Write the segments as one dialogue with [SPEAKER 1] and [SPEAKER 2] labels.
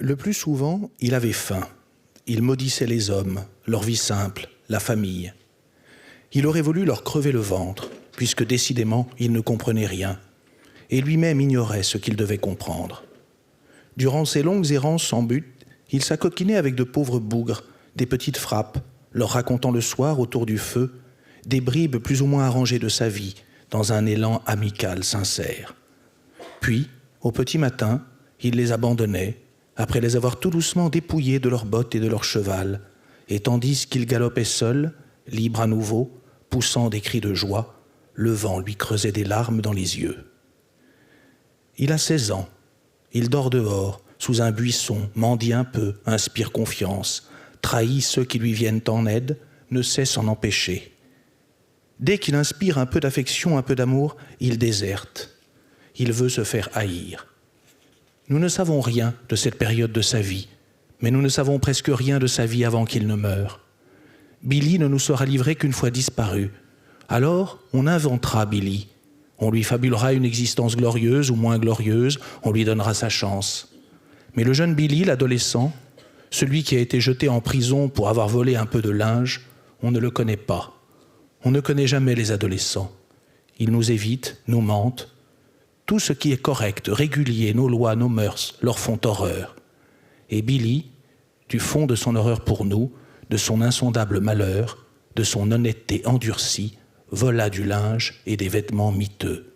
[SPEAKER 1] Le plus souvent, il avait faim. Il maudissait les hommes, leur vie simple, la famille. Il aurait voulu leur crever le ventre, puisque décidément, il ne comprenait rien, et lui-même ignorait ce qu'il devait comprendre. Durant ses longues errances sans but, il s'acoquinait avec de pauvres bougres, des petites frappes, leur racontant le soir autour du feu des bribes plus ou moins arrangées de sa vie, dans un élan amical sincère. Puis, au petit matin, il les abandonnait, après les avoir tout doucement dépouillés de leurs bottes et de leur cheval, et tandis qu'il galopait seul, libre à nouveau, poussant des cris de joie, le vent lui creusait des larmes dans les yeux. Il a 16 ans, il dort dehors, sous un buisson, mendie un peu, inspire confiance, trahit ceux qui lui viennent en aide, ne sait s'en empêcher. Dès qu'il inspire un peu d'affection, un peu d'amour, il déserte. Il veut se faire haïr. Nous ne savons rien de cette période de sa vie, mais nous ne savons presque rien de sa vie avant qu'il ne meure. Billy ne nous sera livré qu'une fois disparu. Alors, on inventera Billy. On lui fabulera une existence glorieuse ou moins glorieuse, on lui donnera sa chance. Mais le jeune Billy, l'adolescent, celui qui a été jeté en prison pour avoir volé un peu de linge, on ne le connaît pas. On ne connaît jamais les adolescents. Ils nous évitent, nous mentent. Tout ce qui est correct, régulier, nos lois, nos mœurs, leur font horreur. Et Billy, du fond de son horreur pour nous, de son insondable malheur, de son honnêteté endurcie, vola du linge et des vêtements miteux.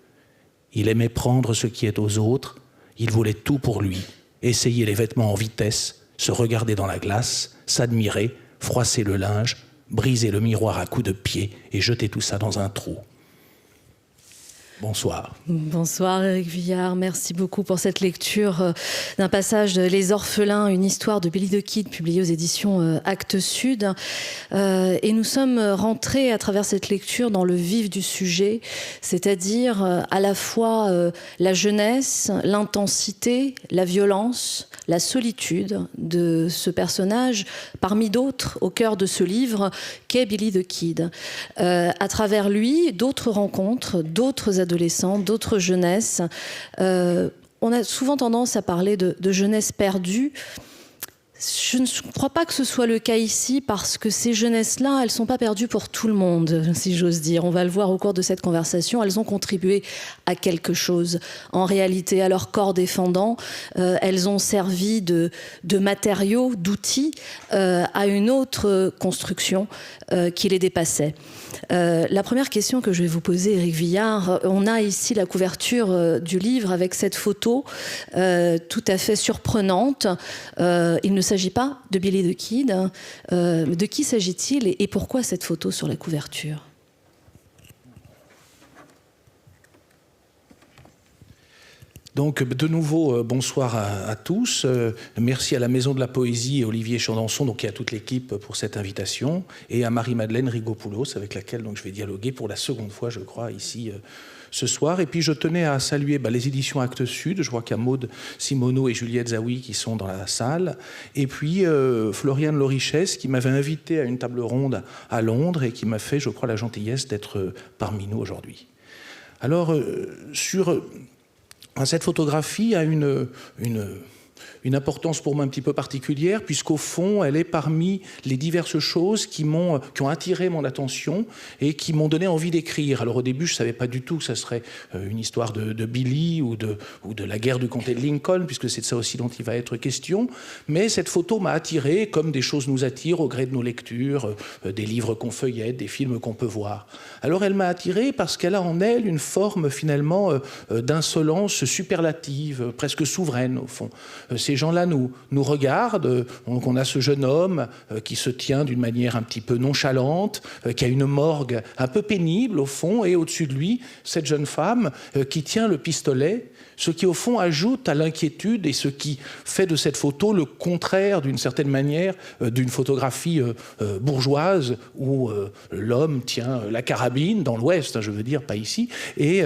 [SPEAKER 1] Il aimait prendre ce qui est aux autres, il voulait tout pour lui, essayer les vêtements en vitesse, se regarder dans la glace, s'admirer, froisser le linge, briser le miroir à coups de pied et jeter tout ça dans un trou. Bonsoir.
[SPEAKER 2] Bonsoir Éric Vuillard, merci beaucoup pour cette lecture d'un passage de Les Orphelins, une histoire de Billy the Kid publiée aux éditions Actes Sud. Et nous sommes rentrés à travers cette lecture dans le vif du sujet, c'est-à-dire à la fois la jeunesse, l'intensité, la violence, la solitude de ce personnage, parmi d'autres au cœur de ce livre qu'est Billy the Kid. À travers lui, d'autres rencontres, d'autres adolescents, d'autres jeunesses. On a souvent tendance à parler de jeunesse perdue. Je ne crois pas que ce soit le cas ici parce que ces jeunesses-là, elles ne sont pas perdues pour tout le monde, si j'ose dire. On va le voir au cours de cette conversation. Elles ont contribué à quelque chose. En réalité, à leur corps défendant, elles ont servi de matériaux, d'outils à une autre construction qui les dépassait. La première question que je vais vous poser, Éric Vuillard, on a ici la couverture du livre avec cette photo tout à fait surprenante. Il ne s'agit pas de Billy the Kid. De qui s'agit-il et pourquoi cette photo sur la couverture ?
[SPEAKER 1] Donc, de nouveau, bonsoir à tous. Merci à la Maison de la Poésie et Olivier Chandançon, donc et à toute l'équipe pour cette invitation, et à Marie-Madeleine Rigopoulos, avec laquelle donc, je vais dialoguer pour la seconde fois, je crois, ici ce soir. Et puis, je tenais à saluer les éditions Actes Sud. Je vois qu'il y a Maude Simoneau et Juliette Zawi qui sont dans la salle. Et puis, Floriane Lorichès, qui m'avait invité à une table ronde à Londres et qui m'a fait, je crois, la gentillesse d'être parmi nous aujourd'hui. Alors, cette photographie a une importance pour moi un petit peu particulière, puisqu'au fond, elle est parmi les diverses choses qui ont attiré mon attention et qui m'ont donné envie d'écrire. Alors au début, je ne savais pas du tout que ça serait une histoire de Billy ou de la guerre du comté de Lincoln, puisque c'est de ça aussi dont il va être question. Mais cette photo m'a attiré, comme des choses nous attirent au gré de nos lectures, des livres qu'on feuillette, des films qu'on peut voir. Alors elle m'a attiré parce qu'elle a en elle une forme finalement d'insolence superlative, presque souveraine au fond. Ces gens-là nous regardent, donc on a ce jeune homme qui se tient d'une manière un petit peu nonchalante, qui a une morgue un peu pénible au fond, et au-dessus de lui, cette jeune femme qui tient le pistolet, ce qui au fond ajoute à l'inquiétude et ce qui fait de cette photo le contraire d'une certaine manière d'une photographie bourgeoise où l'homme tient la carabine, dans l'Ouest, je veux dire, pas ici, et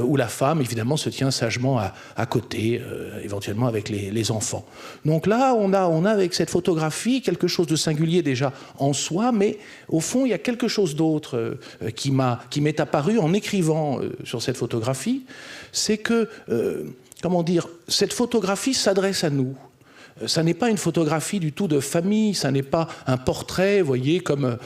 [SPEAKER 1] où la femme évidemment se tient sagement à côté, éventuellement avec les enfants. Donc là, on a avec cette photographie quelque chose de singulier déjà en soi, mais au fond, il y a quelque chose d'autre qui m'est apparu en écrivant sur cette photographie, c'est que, cette photographie s'adresse à nous. ça n'est pas une photographie du tout de famille, ça n'est pas un portrait, vous voyez, comme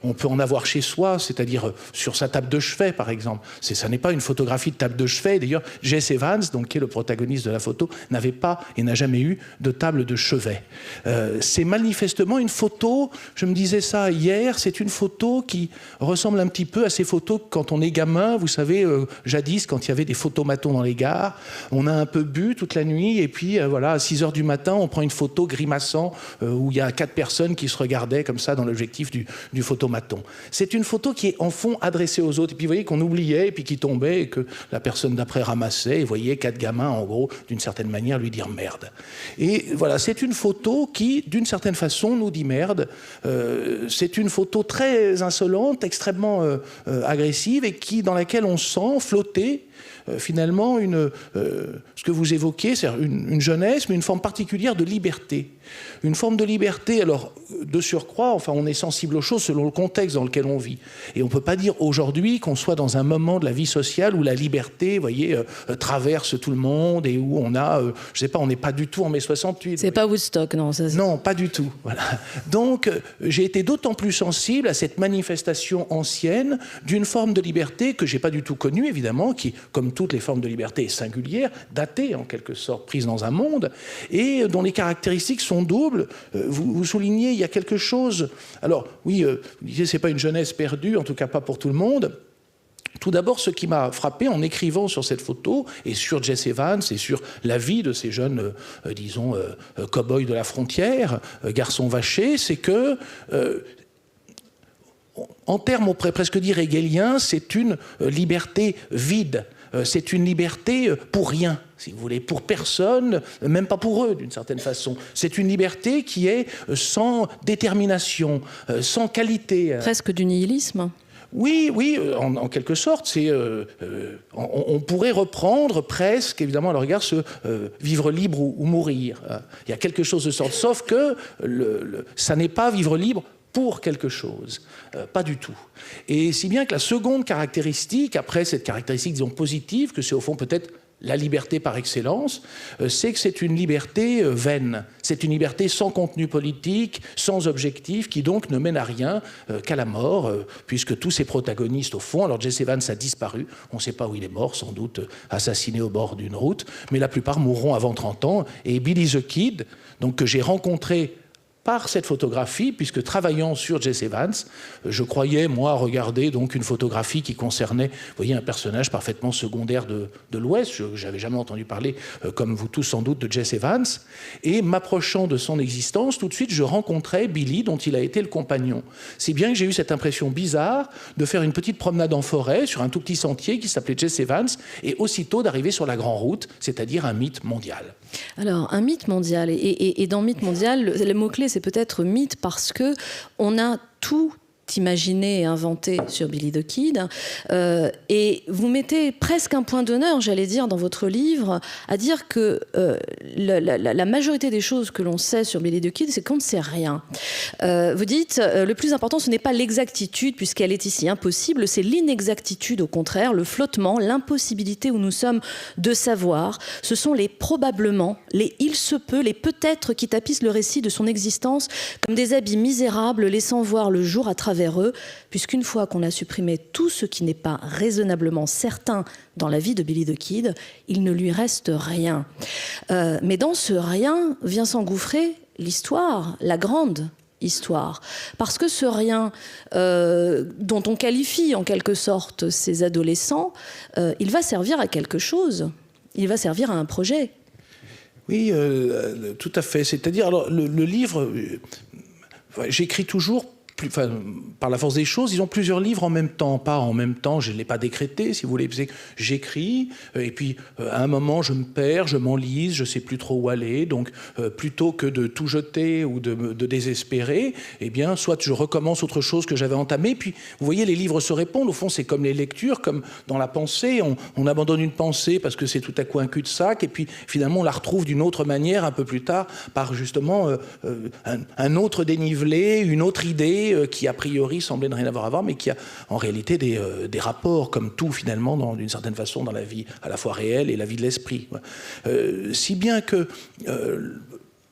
[SPEAKER 1] on peut en avoir chez soi, c'est-à-dire sur sa table de chevet, par exemple. Ça n'est pas une photographie de table de chevet. D'ailleurs, Jesse Evans, donc, qui est le protagoniste de la photo, n'avait pas et n'a jamais eu de table de chevet. C'est manifestement une photo, je me disais ça hier, c'est une photo qui ressemble un petit peu à ces photos quand on est gamin, vous savez, jadis, quand il y avait des photomatons dans les gares, on a un peu bu toute la nuit, et puis voilà, à 6 heures du matin, on prend une photo grimaçant où il y a 4 personnes qui se regardaient comme ça dans l'objectif du photomaton. C'est une photo qui est en fond adressée aux autres. Et puis vous voyez qu'on oubliait et puis qui tombait et que la personne d'après ramassait. Et vous voyez 4 gamins, en gros, d'une certaine manière, lui dire merde. Et voilà, c'est une photo qui, d'une certaine façon, nous dit merde. C'est une photo très insolente, extrêmement agressive et dans laquelle on sent flotter finalement ce que vous évoquez, c'est une jeunesse, mais une forme particulière de liberté. Une forme de liberté, alors de surcroît, enfin on est sensible aux choses selon le contexte dans lequel on vit. Et on ne peut pas dire aujourd'hui qu'on soit dans un moment de la vie sociale où la liberté, vous voyez, traverse tout le monde et où on a, je ne sais pas, on n'est pas du tout en mai 68.
[SPEAKER 2] C'est pas Woodstock, non ça,
[SPEAKER 1] non, pas du tout. Voilà. Donc j'ai été d'autant plus sensible à cette manifestation ancienne d'une forme de liberté que je n'ai pas du tout connue, évidemment, qui, comme toutes les formes de liberté, est singulière, datée en quelque sorte, prise dans un monde, et dont les caractéristiques sont doubles. Vous soulignez, il y a quelque chose... Alors, oui, vous disiez, c'est pas une jeunesse perdue, en tout cas pas pour tout le monde. Tout d'abord, ce qui m'a frappé en écrivant sur cette photo, et sur Jesse Evans, et sur la vie de ces jeunes, disons, cow-boys de la frontière, garçons vachés, c'est que... en termes, on pourrait presque dire hegeliens, c'est une liberté vide. C'est une liberté pour rien, si vous voulez, pour personne, même pas pour eux, d'une certaine façon. C'est une liberté qui est sans détermination, sans qualité.
[SPEAKER 2] Presque du nihilisme.
[SPEAKER 1] Oui, oui, en quelque sorte, on pourrait reprendre presque, évidemment, à leur regard, vivre libre ou mourir. Il y a quelque chose de sorte, sauf que ça n'est pas vivre libre pour quelque chose, pas du tout. Et si bien que la seconde caractéristique, après cette caractéristique, disons, positive, que c'est au fond peut-être la liberté par excellence, c'est que c'est une liberté vaine. C'est une liberté sans contenu politique, sans objectif, qui donc ne mène à rien qu'à la mort, puisque tous ces protagonistes, au fond, alors Jesse Evans a disparu, on ne sait pas où il est mort, sans doute assassiné au bord d'une route, mais la plupart mourront avant 30 ans, et Billy the Kid, donc, que j'ai rencontré par cette photographie, puisque travaillant sur Jesse Evans, je croyais, moi, regarder donc une photographie qui concernait, vous voyez, un personnage parfaitement secondaire de l'Ouest. Je n'avais jamais entendu parler, comme vous tous sans doute, de Jesse Evans. Et m'approchant de son existence, tout de suite, je rencontrais Billy, dont il a été le compagnon. C'est bien que j'ai eu cette impression bizarre de faire une petite promenade en forêt, sur un tout petit sentier qui s'appelait Jesse Evans, et aussitôt d'arriver sur la grande route, c'est-à-dire un mythe mondial.
[SPEAKER 2] Alors, un mythe mondial, et dans mythe mondial, le mot-clé, c'est peut-être mythe parce que on a tout imaginé et inventé sur Billy the Kid, et vous mettez presque un point d'honneur, j'allais dire, dans votre livre, à dire que la majorité des choses que l'on sait sur Billy the Kid, c'est qu'on ne sait rien. Vous dites, le plus important, ce n'est pas l'exactitude, puisqu'elle est ici impossible, c'est l'inexactitude, au contraire, le flottement, l'impossibilité où nous sommes de savoir. Ce sont les probablement, les il se peut, les peut-être qui tapissent le récit de son existence comme des habits misérables, laissant voir le jour à travers eux, puisqu'une fois qu'on a supprimé tout ce qui n'est pas raisonnablement certain dans la vie de Billy the Kid, il ne lui reste rien. Mais dans ce rien vient s'engouffrer l'histoire, la grande histoire. Parce que ce rien dont on qualifie en quelque sorte ces adolescents, il va servir à quelque chose. Il va servir à un projet.
[SPEAKER 1] Oui, tout à fait. C'est-à-dire, alors, le livre, j'écris toujours par la force des choses, ils ont plusieurs livres en même temps. Pas en même temps, je ne l'ai pas décrété, si vous voulez. J'écris, et puis à un moment, je me perds, je m'enlise, je ne sais plus trop où aller. Donc, plutôt que de tout jeter ou de désespérer, eh bien, soit je recommence autre chose que j'avais entamé. Puis, vous voyez, les livres se répondent. Au fond, c'est comme les lectures, comme dans la pensée. On abandonne une pensée parce que c'est tout à coup un cul-de-sac, et puis finalement, on la retrouve d'une autre manière un peu plus tard, par justement un autre dénivelé, une autre idée, qui a priori semblait ne rien avoir à voir, mais qui a en réalité des rapports, comme tout finalement, d'une certaine façon, dans la vie à la fois réelle et la vie de l'esprit. Si bien que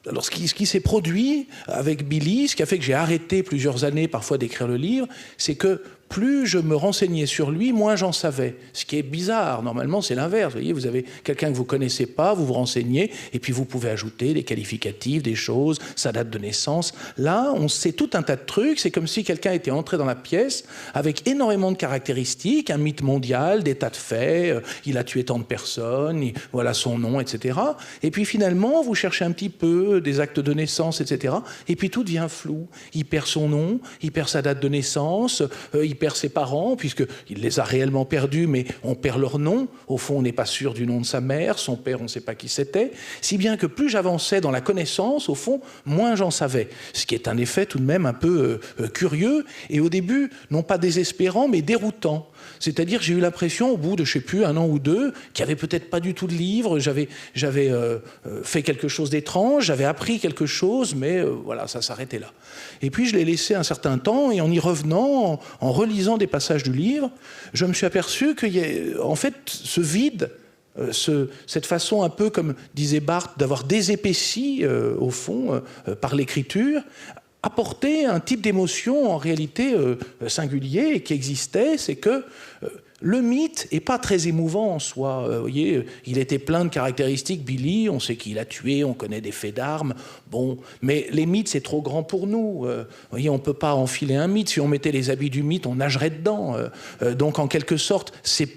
[SPEAKER 1] alors ce qui s'est produit avec Billy, ce qui a fait que j'ai arrêté plusieurs années parfois d'écrire le livre, c'est que plus je me renseignais sur lui, moins j'en savais. Ce qui est bizarre, normalement c'est l'inverse. Vous voyez, vous avez quelqu'un que vous ne connaissez pas, vous vous renseignez, et puis vous pouvez ajouter des qualificatifs, des choses, sa date de naissance. Là, on sait tout un tas de trucs, c'est comme si quelqu'un était entré dans la pièce avec énormément de caractéristiques, un mythe mondial, des tas de faits, il a tué tant de personnes, voilà son nom, etc. Et puis finalement, vous cherchez un petit peu des actes de naissance, etc. Et puis tout devient flou. Il perd son nom, il perd sa date de naissance, il perd ses parents, puisqu'il les a réellement perdus, mais on perd leur nom. Au fond, on n'est pas sûr du nom de sa mère, son père, on ne sait pas qui c'était. Si bien que plus j'avançais dans la connaissance, au fond, moins j'en savais. Ce qui est un effet tout de même un peu curieux, et au début, non pas désespérant, mais déroutant. C'est-à-dire j'ai eu l'impression, au bout de, je ne sais plus, 1 an ou 2, qu'il n'y avait peut-être pas du tout de livre, j'avais fait quelque chose d'étrange, j'avais appris quelque chose, mais voilà, ça s'arrêtait là. Et puis je l'ai laissé un certain temps, et en y revenant, en relisant des passages du livre, je me suis aperçu qu'il y a, en fait, ce vide, cette façon un peu, comme disait Barthes, d'avoir désépaissi, au fond, par l'écriture, apportait un type d'émotion en réalité singulier et qui existait, c'est que le mythe n'est pas très émouvant en soi. Vous voyez, il était plein de caractéristiques, Billy, on sait qu'il a tué, on connaît des faits d'armes, bon, mais les mythes, c'est trop grand pour nous. Vous voyez, on ne peut pas enfiler un mythe. Si on mettait les habits du mythe, on nagerait dedans. Donc, en quelque sorte, c'est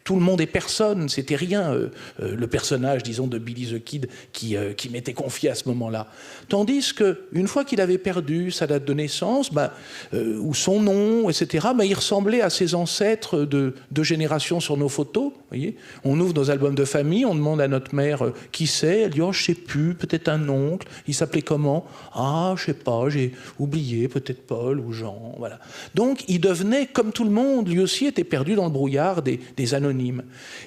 [SPEAKER 1] tout le monde et personne, c'était rien, le personnage, disons, de Billy the Kid qui m'était confié à ce moment-là. Tandis qu'une fois qu'il avait perdu sa date de naissance, ou son nom, etc., il ressemblait à ses ancêtres de 2 générations sur nos photos. Vous voyez, on ouvre nos albums de famille, on demande à notre mère qui c'est, elle dit « Oh, je sais plus, peut-être un oncle, il s'appelait comment ? Ah, je sais pas, j'ai oublié, peut-être Paul ou Jean. » Voilà. Donc, il devenait, comme tout le monde, lui aussi était perdu dans le brouillard des anonymes.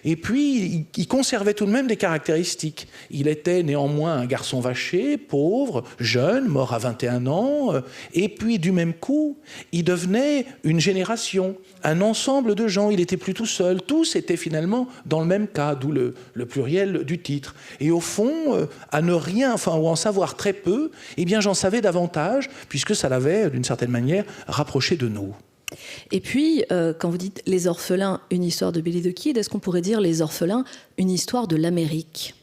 [SPEAKER 1] Et puis, il conservait tout de même des caractéristiques. Il était néanmoins un garçon vaché, pauvre, jeune, mort à 21 ans, et puis du même coup, il devenait une génération, un ensemble de gens. Il n'était plus tout seul. Tous étaient finalement dans le même cas, d'où le pluriel du titre. Et au fond, à ne rien, ou en savoir très peu, eh bien j'en savais davantage, puisque ça l'avait, d'une certaine manière, rapproché de nous.
[SPEAKER 2] Et puis, quand vous dites « Les orphelins, une histoire de Billy the Kid », est-ce qu'on pourrait dire « Les orphelins, une histoire de l'Amérique » ?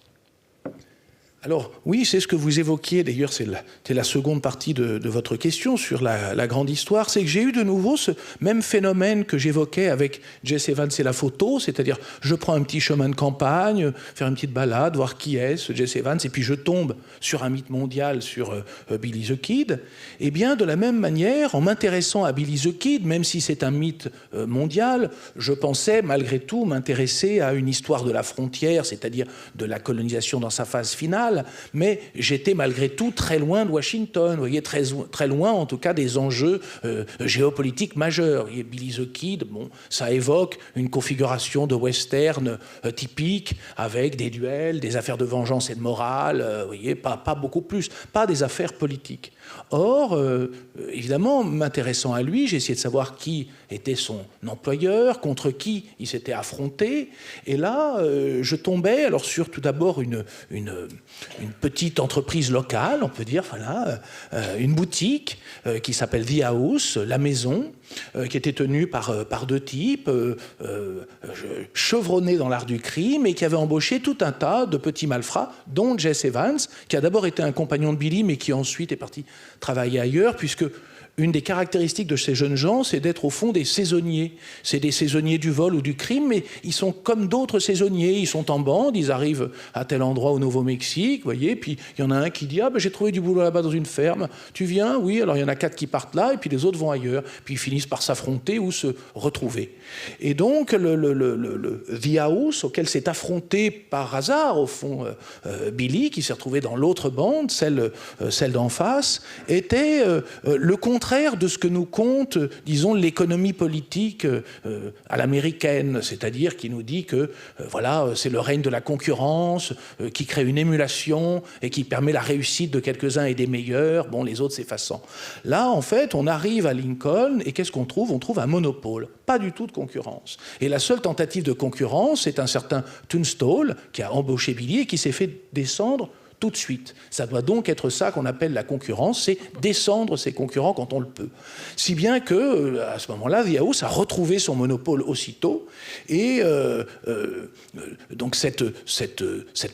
[SPEAKER 1] Alors, oui, c'est ce que vous évoquiez, d'ailleurs, c'est la seconde partie de votre question sur la grande histoire, c'est que j'ai eu de nouveau ce même phénomène que j'évoquais avec Jesse Evans et la photo, c'est-à-dire, je prends un petit chemin de campagne, faire une petite balade, voir qui est ce Jesse Evans, et puis je tombe sur un mythe mondial, sur Billy the Kid. Eh bien, de la même manière, en m'intéressant à Billy the Kid, même si c'est un mythe mondial, je pensais, malgré tout, m'intéresser à une histoire de la frontière, c'est-à-dire de la colonisation dans sa phase finale, mais j'étais malgré tout très loin de Washington, vous voyez, très loin en tout cas des enjeux géopolitiques majeurs. Et Billy the Kid, bon, ça évoque une configuration de western typique, avec des duels, des affaires de vengeance et de morale, vous voyez, pas beaucoup plus, pas des affaires politiques. Or, évidemment, m'intéressant à lui, j'ai essayé de savoir qui était son employeur, contre qui il s'était affronté, et là, je tombais alors sur tout d'abord une petite entreprise locale, on peut dire, voilà, une boutique qui s'appelle The House, la maison, qui était tenue par 2 types chevronnés dans l'art du crime et qui avaient embauché tout un tas de petits malfrats, dont Jesse Evans, qui a d'abord été un compagnon de Billy, mais qui ensuite est parti travailler ailleurs, puisque une des caractéristiques de ces jeunes gens, c'est d'être au fond des saisonniers. C'est des saisonniers du vol ou du crime, mais ils sont comme d'autres saisonniers. Ils sont en bande, ils arrivent à tel endroit au Nouveau-Mexique, vous voyez, puis il y en a un qui dit « Ah, ben, j'ai trouvé du boulot là-bas dans une ferme. Tu viens ?» Oui, alors il y en a 4 qui partent là, et puis les autres vont ailleurs. Puis ils finissent par s'affronter ou se retrouver. Et donc, The House, auquel s'est affronté par hasard, au fond, Billy, qui s'est retrouvé dans l'autre bande, celle d'en face, était le contraire de ce que nous conte, disons, l'économie politique à l'américaine, c'est-à-dire qui nous dit que voilà, c'est le règne de la concurrence qui crée une émulation et qui permet la réussite de quelques-uns et des meilleurs, bon, les autres s'effaçant. Là, en fait, on arrive à Lincoln et qu'est-ce qu'on trouve ? On trouve un monopole, pas du tout de concurrence. Et la seule tentative de concurrence, c'est un certain Tunstall qui a embauché Billy et qui s'est fait descendre tout de suite. Ça doit donc être ça qu'on appelle la concurrence, c'est descendre ses concurrents quand on le peut. Si bien que, à ce moment-là, The House a retrouvé son monopole aussitôt, et donc cette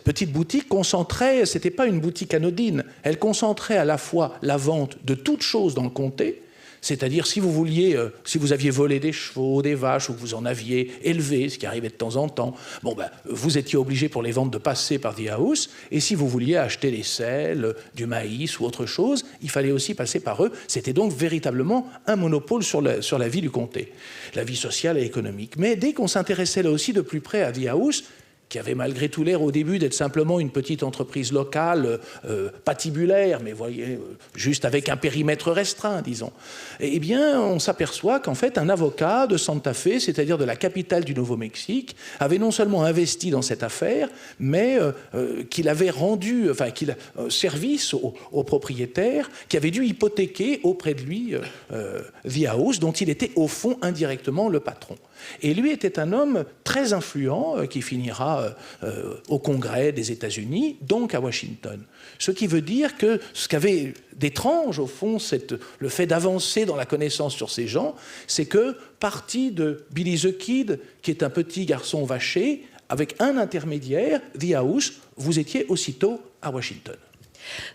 [SPEAKER 1] petite boutique concentrait, c'était pas une boutique anodine, elle concentrait à la fois la vente de toutes choses dans le comté, c'est-à-dire si vous aviez volé des chevaux, des vaches, ou que vous en aviez élevé, ce qui arrivait de temps en temps, vous étiez obligé pour les ventes de passer par The House, et si vous vouliez acheter des sels, du maïs ou autre chose, il fallait aussi passer par eux. C'était donc véritablement un monopole sur la vie du comté, la vie sociale et économique. Mais dès qu'on s'intéressait là aussi de plus près à The House, qui avait malgré tout l'air au début d'être simplement une petite entreprise locale, patibulaire, mais voyez, juste avec un périmètre restreint, disons. Eh bien, on s'aperçoit qu'en fait, un avocat de Santa Fe, c'est-à-dire de la capitale du Nouveau-Mexique, avait non seulement investi dans cette affaire, mais qu'il avait rendu, service aux propriétaires, qui avait dû hypothéquer auprès de lui The House, dont il était au fond indirectement le patron. Et lui était un homme très influent qui finira au Congrès des États-Unis, donc à Washington. Ce qui veut dire que ce qu'avait d'étrange, au fond, le fait d'avancer dans la connaissance sur ces gens, c'est que, parti de Billy the Kid, qui est un petit garçon vaché, avec un intermédiaire, The House, vous étiez aussitôt à Washington.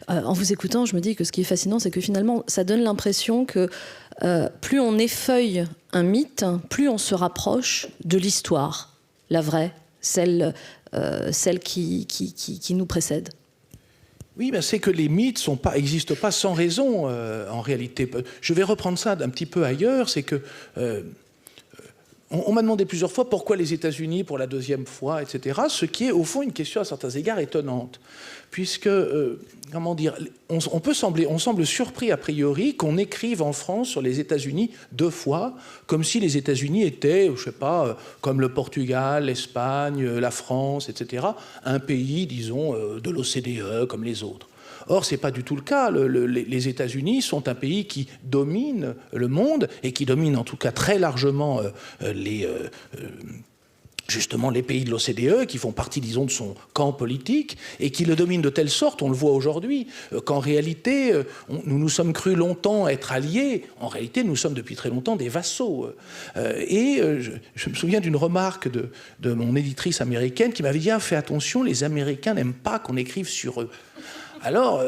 [SPEAKER 2] En vous écoutant, je me dis que ce qui est fascinant, c'est que finalement, ça donne l'impression que plus on effeuille un mythe, plus on se rapproche de l'histoire, la vraie, celle qui nous précède.
[SPEAKER 1] Oui, ben c'est que les mythes n'existent pas sans raison, en réalité. Je vais reprendre ça d'un petit peu ailleurs, c'est que... on m'a demandé plusieurs fois pourquoi les États-Unis pour la deuxième fois, etc., ce qui est au fond une question à certains égards étonnante, puisque, comment dire, on semble surpris a priori qu'on écrive en France sur les États-Unis deux fois, comme si les États-Unis étaient, je sais pas, comme le Portugal, l'Espagne, la France, etc., un pays, disons, de l'OCDE comme les autres. Or, ce n'est pas du tout le cas. Les États-Unis sont un pays qui domine le monde et qui domine en tout cas très largement justement les pays de l'OCDE qui font partie, disons, de son camp politique et qui le domine de telle sorte, on le voit aujourd'hui, qu'en réalité, nous nous sommes crus longtemps être alliés. En réalité, nous sommes depuis très longtemps des vassaux. Je me souviens d'une remarque de mon éditrice américaine qui m'avait dit « Ah, fais attention, les Américains n'aiment pas qu'on écrive sur eux ». Alors,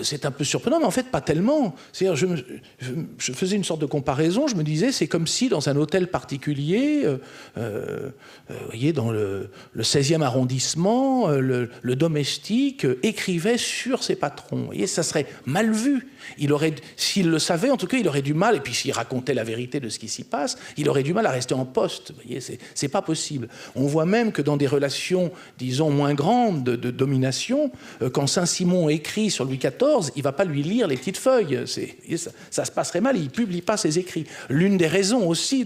[SPEAKER 1] c'est un peu surprenant, mais en fait, pas tellement. C'est-à-dire, je faisais une sorte de comparaison, je me disais, c'est comme si dans un hôtel particulier, vous voyez, dans le 16e arrondissement, le domestique écrivait sur ses patrons. Vous voyez, ça serait mal vu. S'il le savait, en tout cas, il aurait du mal, et puis s'il racontait la vérité de ce qui s'y passe, il aurait du mal à rester en poste. Vous voyez, c'est pas possible. On voit même que dans des relations, disons, moins grandes de domination, quand Saint-Simon écrit sur Louis XIV, il ne va pas lui lire les petites feuilles. Ça se passerait mal, il ne publie pas ses écrits. L'une des raisons aussi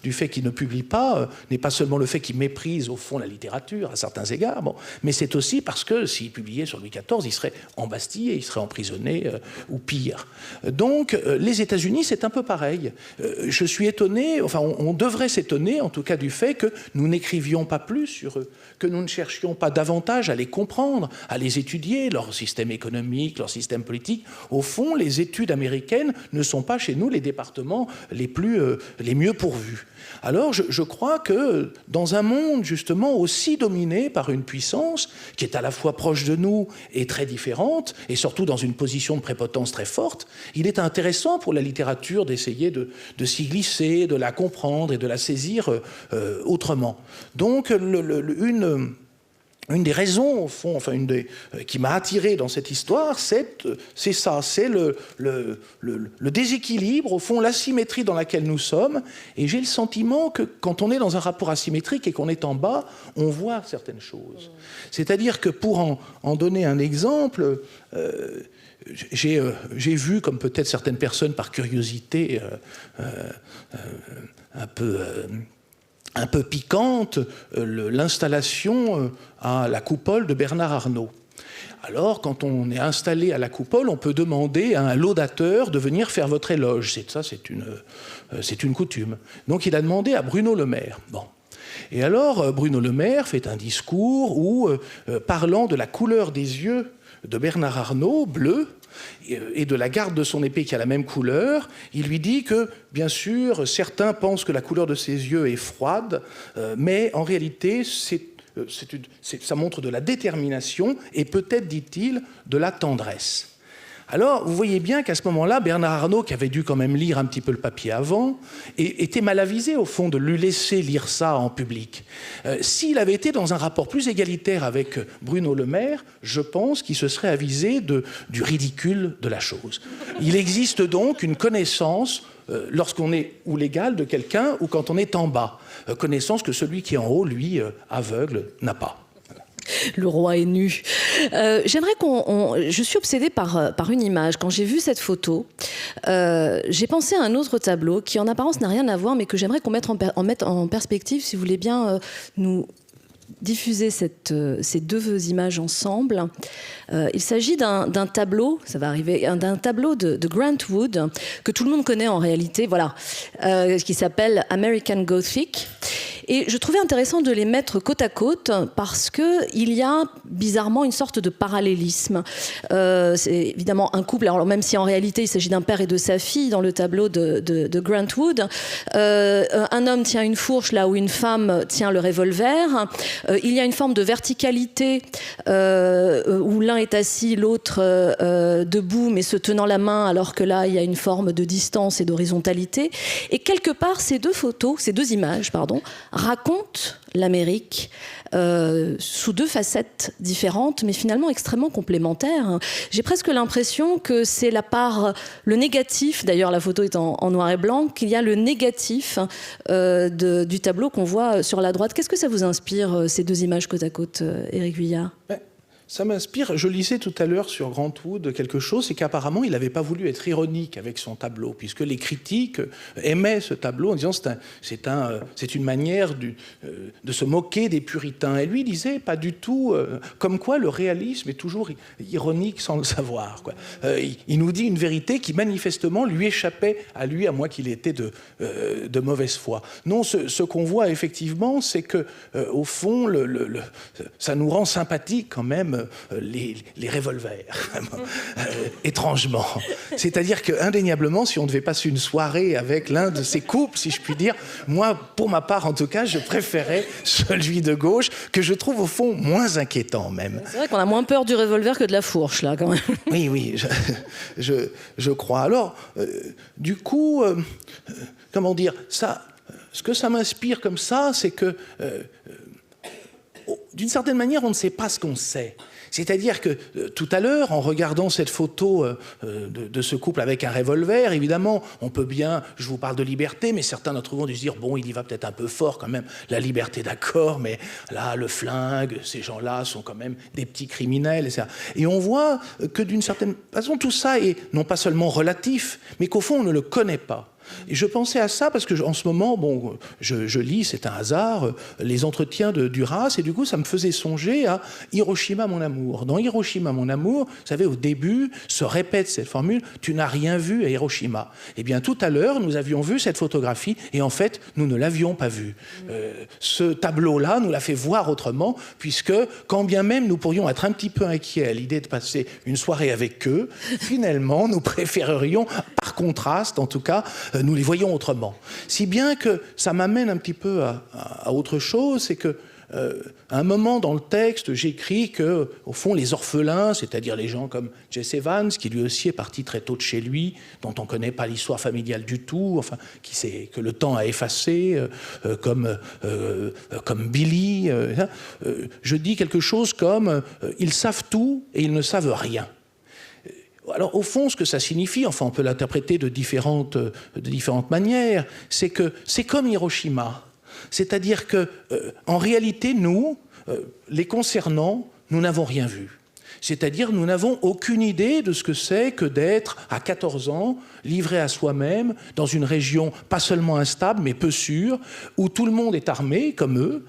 [SPEAKER 1] du fait qu'il ne publie pas n'est pas seulement le fait qu'il méprise au fond la littérature à certains égards, mais c'est aussi parce que s'il publiait sur Louis XIV, il serait embastillé, il serait emprisonné ou pire. Donc les États-Unis, c'est un peu pareil. Je suis étonné, enfin on devrait s'étonner en tout cas du fait que nous n'écrivions pas plus sur eux, que nous ne cherchions pas davantage à les comprendre, à les étudier, leur système économique, leur système politique. Au fond, les études américaines ne sont pas chez nous les départements les mieux pourvus. Alors, je crois que dans un monde justement aussi dominé par une puissance qui est à la fois proche de nous et très différente, et surtout dans une position de prépotence très forte, il est intéressant pour la littérature d'essayer de s'y glisser, de la comprendre et de la saisir autrement. Donc, une des raisons, au fond, qui m'a attiré dans cette histoire, c'est ça, c'est le déséquilibre, au fond, l'asymétrie dans laquelle nous sommes. Et j'ai le sentiment que quand on est dans un rapport asymétrique et qu'on est en bas, on voit certaines choses. C'est-à-dire que pour en donner un exemple, j'ai vu, comme peut-être certaines personnes par curiosité un peu piquante, l'installation à la coupole de Bernard Arnault. Alors, quand on est installé à la coupole, on peut demander à un laudateur de venir faire votre éloge. C'est une coutume. Donc, il a demandé à Bruno Le Maire. Bon. Et alors, Bruno Le Maire fait un discours où, parlant de la couleur des yeux Bernard Arnault, bleu, et de la garde de son épée qui a la même couleur. Il lui dit que, bien sûr, certains pensent que la couleur de ses yeux est froide, mais en réalité, ça montre de la détermination et peut-être, dit-il, de la tendresse. Alors, vous voyez bien qu'à ce moment-là, Bernard Arnault, qui avait dû quand même lire un petit peu le papier avant, était mal avisé, au fond, de lui laisser lire ça en public. S'il avait été dans un rapport plus égalitaire avec Bruno Le Maire, je pense qu'il se serait avisé du ridicule de la chose. Il existe donc une connaissance lorsqu'on est ou l'égal de quelqu'un ou quand on est en bas. Connaissance que celui qui est en haut, lui, aveugle, n'a pas.
[SPEAKER 2] Le roi est nu. J'aimerais je suis obsédée par une image. Quand j'ai vu cette photo, j'ai pensé à un autre tableau qui en apparence n'a rien à voir, mais que j'aimerais qu'on mette en perspective, si vous voulez bien nous diffuser ces deux images ensemble. Il s'agit d'un tableau, ça va arriver, d'un tableau de Grant Wood, que tout le monde connaît en réalité, voilà, qui s'appelle American Gothic. Et je trouvais intéressant de les mettre côte à côte parce qu'il y a bizarrement une sorte de parallélisme. C'est évidemment un couple, alors même si en réalité il s'agit d'un père et de sa fille dans le tableau de Grant Wood. Un homme tient une fourche là où une femme tient le revolver. Il y a une forme de verticalité où l'un est assis, l'autre debout mais se tenant la main, alors que là il y a une forme de distance et d'horizontalité. Et quelque part ces deux images, racontent l'Amérique sous deux facettes différentes, mais finalement extrêmement complémentaires. J'ai presque l'impression que c'est le négatif, d'ailleurs la photo est en noir et blanc, qu'il y a le négatif du tableau qu'on voit sur la droite. Qu'est-ce que ça vous inspire, ces deux images côte à côte, Éric Vuillard ?
[SPEAKER 1] Ça m'inspire, je lisais tout à l'heure sur Grant Wood quelque chose, c'est qu'apparemment il n'avait pas voulu être ironique avec son tableau, puisque les critiques aimaient ce tableau en disant c'est une manière de se moquer des puritains. Et lui disait pas du tout, comme quoi le réalisme est toujours ironique sans le savoir, quoi. Il nous dit une vérité qui manifestement lui échappait à lui, à moins qu'il était de mauvaise foi. Non, ce qu'on voit effectivement, c'est que au fond, ça nous rend sympathique quand même. Les revolvers, étrangement. C'est-à-dire qu'indéniablement, si on devait passer une soirée avec l'un de ces couples, si je puis dire, moi, pour ma part en tout cas, je préférais celui de gauche, que je trouve au fond moins inquiétant même.
[SPEAKER 2] C'est vrai qu'on a moins peur du revolver que de la fourche, là, quand même.
[SPEAKER 1] Oui, je crois. Alors, du coup, comment dire, ce que ça m'inspire comme ça, c'est que d'une certaine manière, on ne sait pas ce qu'on sait. C'est-à-dire que tout à l'heure, en regardant cette photo de ce couple avec un revolver, évidemment, on peut bien, je vous parle de liberté, mais certains d'entre vous vont se dire, bon, il y va peut-être un peu fort quand même, la liberté d'accord, mais là, le flingue, ces gens-là sont quand même des petits criminels, etc. Et on voit que d'une certaine façon, tout ça est non pas seulement relatif, mais qu'au fond, on ne le connaît pas. Et je pensais à ça parce que en ce moment, bon, je lis, c'est un hasard, les entretiens de Duras, et du coup, ça me faisait songer à Hiroshima, mon amour. Dans Hiroshima, mon amour, vous savez, au début, se répète cette formule, tu n'as rien vu à Hiroshima. Eh bien, tout à l'heure, nous avions vu cette photographie, et en fait, nous ne l'avions pas vue. Ce tableau-là nous l'a fait voir autrement, puisque, quand bien même nous pourrions être un petit peu inquiets à l'idée de passer une soirée avec eux, finalement, nous préférerions, par contraste, en tout cas, nous les voyons autrement. Si bien que ça m'amène un petit peu à autre chose, c'est que à un moment dans le texte, j'écris que, au fond, les orphelins, c'est-à-dire les gens comme Jesse Evans, qui lui aussi est parti très tôt de chez lui, dont on ne connaît pas l'histoire familiale du tout, enfin, que le temps a effacé, comme Billy, je dis quelque chose comme ils savent tout et ils ne savent rien. Alors, au fond, ce que ça signifie, enfin, on peut l'interpréter de différentes manières, c'est que c'est comme Hiroshima. C'est-à-dire que, en réalité, nous, les concernant, nous n'avons rien vu. C'est-à-dire, nous n'avons aucune idée de ce que c'est que d'être, à 14 ans, livré à soi-même, dans une région pas seulement instable, mais peu sûre, où tout le monde est armé, comme eux,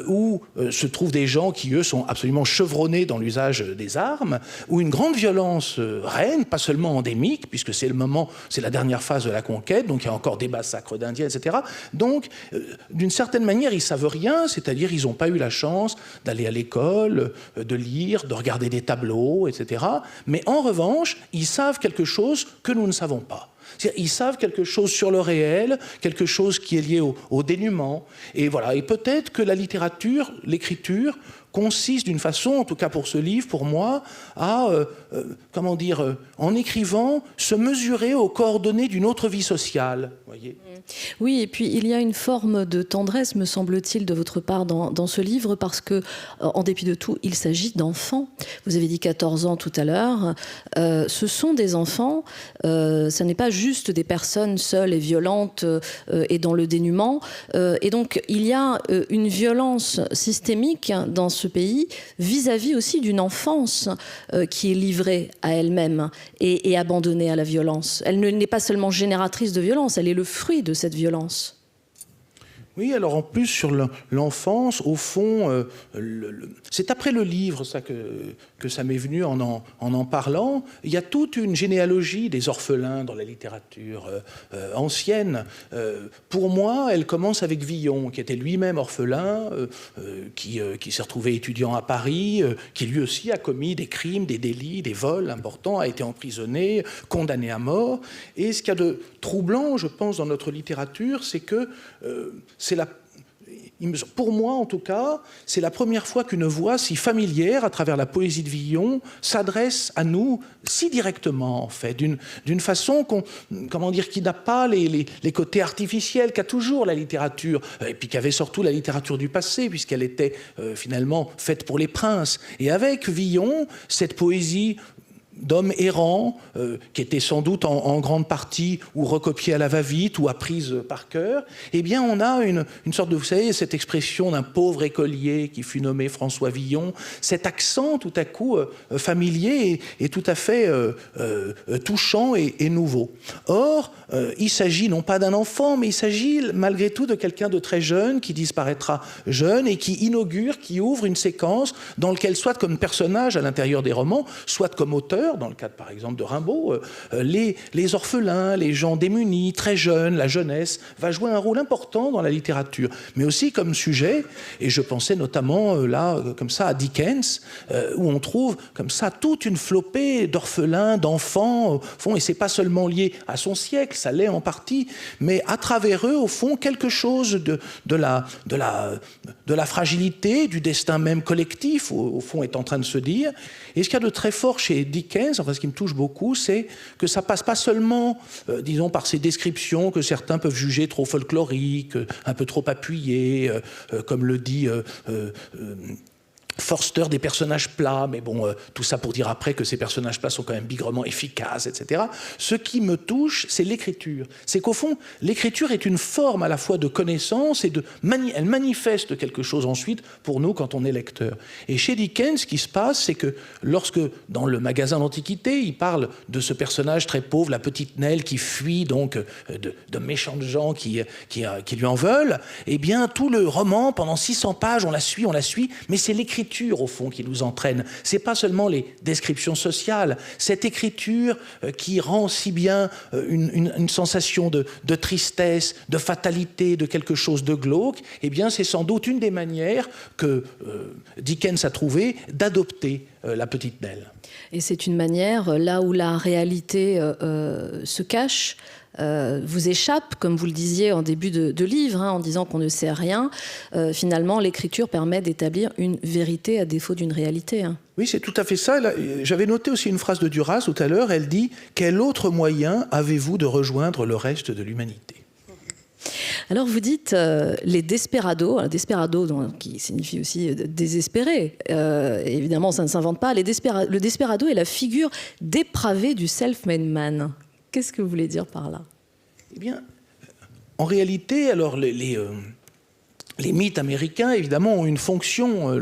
[SPEAKER 1] où se trouvent des gens qui, eux, sont absolument chevronnés dans l'usage des armes, où une grande violence règne, pas seulement endémique, puisque c'est la dernière phase de la conquête, donc il y a encore des massacres d'Indiens, etc. Donc, d'une certaine manière, ils ne savent rien, c'est-à-dire ils n'ont pas eu la chance d'aller à l'école, de lire, de regarder des tableaux, etc. Mais en revanche, ils savent quelque chose que nous ne savons pas. Ils savent quelque chose sur le réel, quelque chose qui est lié au dénuement. Et voilà. Et peut-être que la littérature, l'écriture, consiste d'une façon, en tout cas pour ce livre, pour moi, à, en écrivant, se mesurer aux coordonnées d'une autre vie sociale. Voyez.
[SPEAKER 2] Oui, et puis il y a une forme de tendresse, me semble-t-il, de votre part dans ce livre, parce que, en dépit de tout, il s'agit d'enfants. Vous avez dit 14 ans tout à l'heure. Ce sont des enfants, ce n'est pas juste des personnes seules et violentes et dans le dénuement. Et donc, il y a une violence systémique dans ce pays vis-à-vis aussi d'une enfance qui est livrée à elle-même et abandonnée à la violence. Elle n'est pas seulement génératrice de violence, elle est le fruit de cette violence.
[SPEAKER 1] Oui, alors en plus sur l'enfance, au fond, c'est après le livre ça que ça m'est venu en parlant. Il y a toute une généalogie des orphelins dans la littérature ancienne. Pour moi, elle commence avec Villon, qui était lui-même orphelin, qui s'est retrouvé étudiant à Paris, qui lui aussi a commis des crimes, des délits, des vols importants, a été emprisonné, condamné à mort. Et ce qu'il y a de troublant, je pense, dans notre littérature, c'est que pour moi, en tout cas, c'est la première fois qu'une voix si familière, à travers la poésie de Villon, s'adresse à nous si directement, en fait, d'une façon qui n'a pas les côtés artificiels qu'a toujours la littérature, et puis qu'avait surtout la littérature du passé, puisqu'elle était finalement faite pour les princes. Et avec Villon, cette poésie d'hommes errants, qui étaient sans doute en grande partie ou recopiés à la va-vite ou apprises par cœur, eh bien on a une sorte de, vous savez, cette expression d'un pauvre écolier qui fut nommé François Villon, cet accent tout à coup familier et tout à fait touchant et nouveau. Or, il s'agit non pas d'un enfant, mais il s'agit malgré tout de quelqu'un de très jeune qui disparaîtra jeune et qui inaugure, qui ouvre une séquence dans laquelle, soit comme personnage à l'intérieur des romans, soit comme auteur, dans le cadre par exemple de Rimbaud, les orphelins, les gens démunis, très jeunes, la jeunesse, va jouer un rôle important dans la littérature, mais aussi comme sujet, et je pensais notamment là, comme ça, à Dickens, où on trouve comme ça toute une flopée d'orphelins, d'enfants, au fond, et c'est pas seulement lié à son siècle, ça l'est en partie, mais à travers eux, au fond, quelque chose de la fragilité, du destin même collectif, au fond, est en train de se dire. Et ce qu'il y a de très fort chez Dickens, enfin ce qui me touche beaucoup, c'est que ça passe pas seulement, disons, par ces descriptions que certains peuvent juger trop folkloriques, un peu trop appuyées, comme le dit Forster, des personnages plats, mais bon, tout ça pour dire après que ces personnages plats sont quand même bigrement efficaces, etc. Ce qui me touche, c'est l'écriture. C'est qu'au fond, l'écriture est une forme à la fois de connaissance et elle manifeste quelque chose ensuite pour nous quand on est lecteur. Et chez Dickens, ce qui se passe, c'est que lorsque, dans le magasin d'Antiquité, il parle de ce personnage très pauvre, la petite Nell, qui fuit donc de méchantes gens qui lui en veulent, eh bien, tout le roman, pendant 600 pages, on la suit, mais c'est l'écriture au fond qui nous entraîne. C'est pas seulement les descriptions sociales, cette écriture qui rend si bien une sensation de tristesse, de fatalité, de quelque chose de glauque, eh bien c'est sans doute une des manières que Dickens a trouvé d'adopter la petite Nell.
[SPEAKER 2] Et c'est une manière, là où la réalité se cache, vous échappe, comme vous le disiez en début de livre, en disant qu'on ne sait rien. Finalement, l'écriture permet d'établir une vérité à défaut d'une réalité.
[SPEAKER 1] Oui, c'est tout à fait ça. J'avais noté aussi une phrase de Duras tout à l'heure. Elle dit « Quel autre moyen avez-vous de rejoindre le reste de l'humanité ?»
[SPEAKER 2] Alors vous dites les desperados, desperado qui signifie aussi désespéré, évidemment ça ne s'invente pas, le desperado est la figure dépravée du self-made man. Qu'est-ce que vous voulez dire par là?
[SPEAKER 1] Eh bien, en réalité, alors les mythes américains, évidemment, ont une fonction.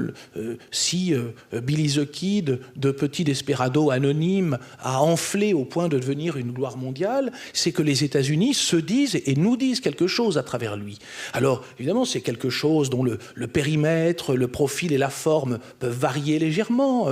[SPEAKER 1] Si Billy the Kid, de petit desperado anonyme, a enflé au point de devenir une gloire mondiale, c'est que les États-Unis se disent et nous disent quelque chose à travers lui. Alors, évidemment, c'est quelque chose dont le périmètre, le profil et la forme peuvent varier légèrement.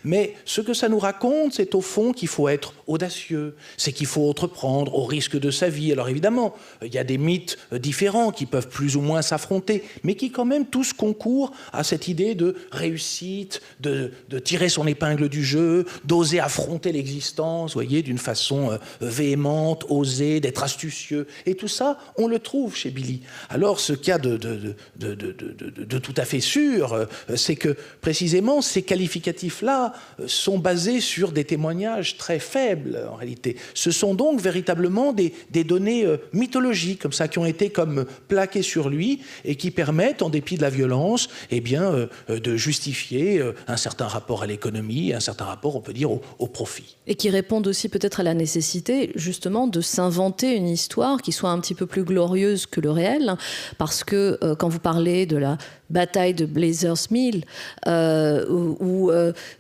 [SPEAKER 1] Mais ce que ça nous raconte, c'est au fond qu'il faut être audacieux, c'est qu'il faut entreprendre au risque de sa vie. Alors, évidemment, il y a des mythes différents qui peuvent plus ou moins s'affronter, mais qui quand même tous concourent à cette idée de réussite, de tirer son épingle du jeu, d'oser affronter l'existence, voyez, d'une façon véhémente, osée, d'être astucieux. Et tout ça, on le trouve chez Billy. Alors, ce qu'il y a de tout à fait sûr, c'est que précisément ces qualificatifs-là sont basés sur des témoignages très faibles, en réalité. Ce sont donc véritablement des données mythologiques, comme ça, qui ont été comme plaquées sur lui et qui permettent, en dépit de la violence, eh bien, de justifier un certain rapport à l'économie, un certain rapport, on peut dire, au profit.
[SPEAKER 2] Et qui répondent aussi peut-être à la nécessité, justement, de s'inventer une histoire qui soit un petit peu plus glorieuse que le réel, parce que quand vous parlez de la bataille de Blazers Mill ou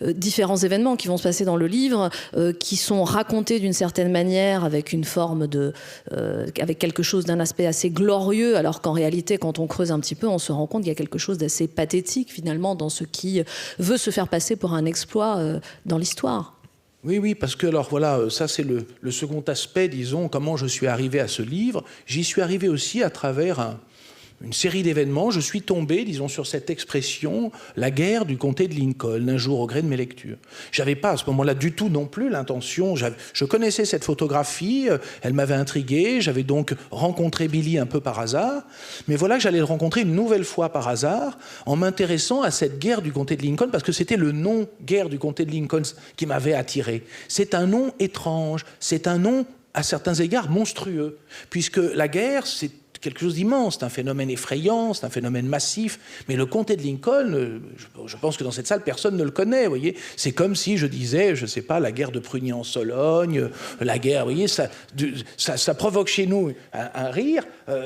[SPEAKER 2] différents événements qui vont se passer dans le livre, qui sont racontés d'une certaine manière avec une forme avec quelque chose d'un aspect assez glorieux, alors qu'en réalité, quand on creuse un petit peu, on se rend compte qu'il y a quelque chose d'assez pathétique finalement dans ce qui veut se faire passer pour un exploit dans l'histoire.
[SPEAKER 1] Oui, parce que, alors voilà, ça c'est le second aspect, disons, comment je suis arrivé à ce livre. J'y suis arrivé aussi à travers une série d'événements. Je suis tombé, disons, sur cette expression, la guerre du comté de Lincoln, un jour au gré de mes lectures. J'avais pas à ce moment-là du tout non plus l'intention, je connaissais cette photographie, elle m'avait intrigué, j'avais donc rencontré Billy un peu par hasard, mais voilà que j'allais le rencontrer une nouvelle fois par hasard, en m'intéressant à cette guerre du comté de Lincoln, parce que c'était le nom guerre du comté de Lincoln qui m'avait attiré. C'est un nom étrange, c'est un nom à certains égards monstrueux, puisque la guerre, c'est quelque chose d'immense, c'est un phénomène effrayant, c'est un phénomène massif, mais le comté de Lincoln, je pense que dans cette salle, personne ne le connaît, vous voyez. C'est comme si je disais, je ne sais pas, la guerre de Prugny en Sologne, la guerre, vous voyez, ça provoque chez nous un rire,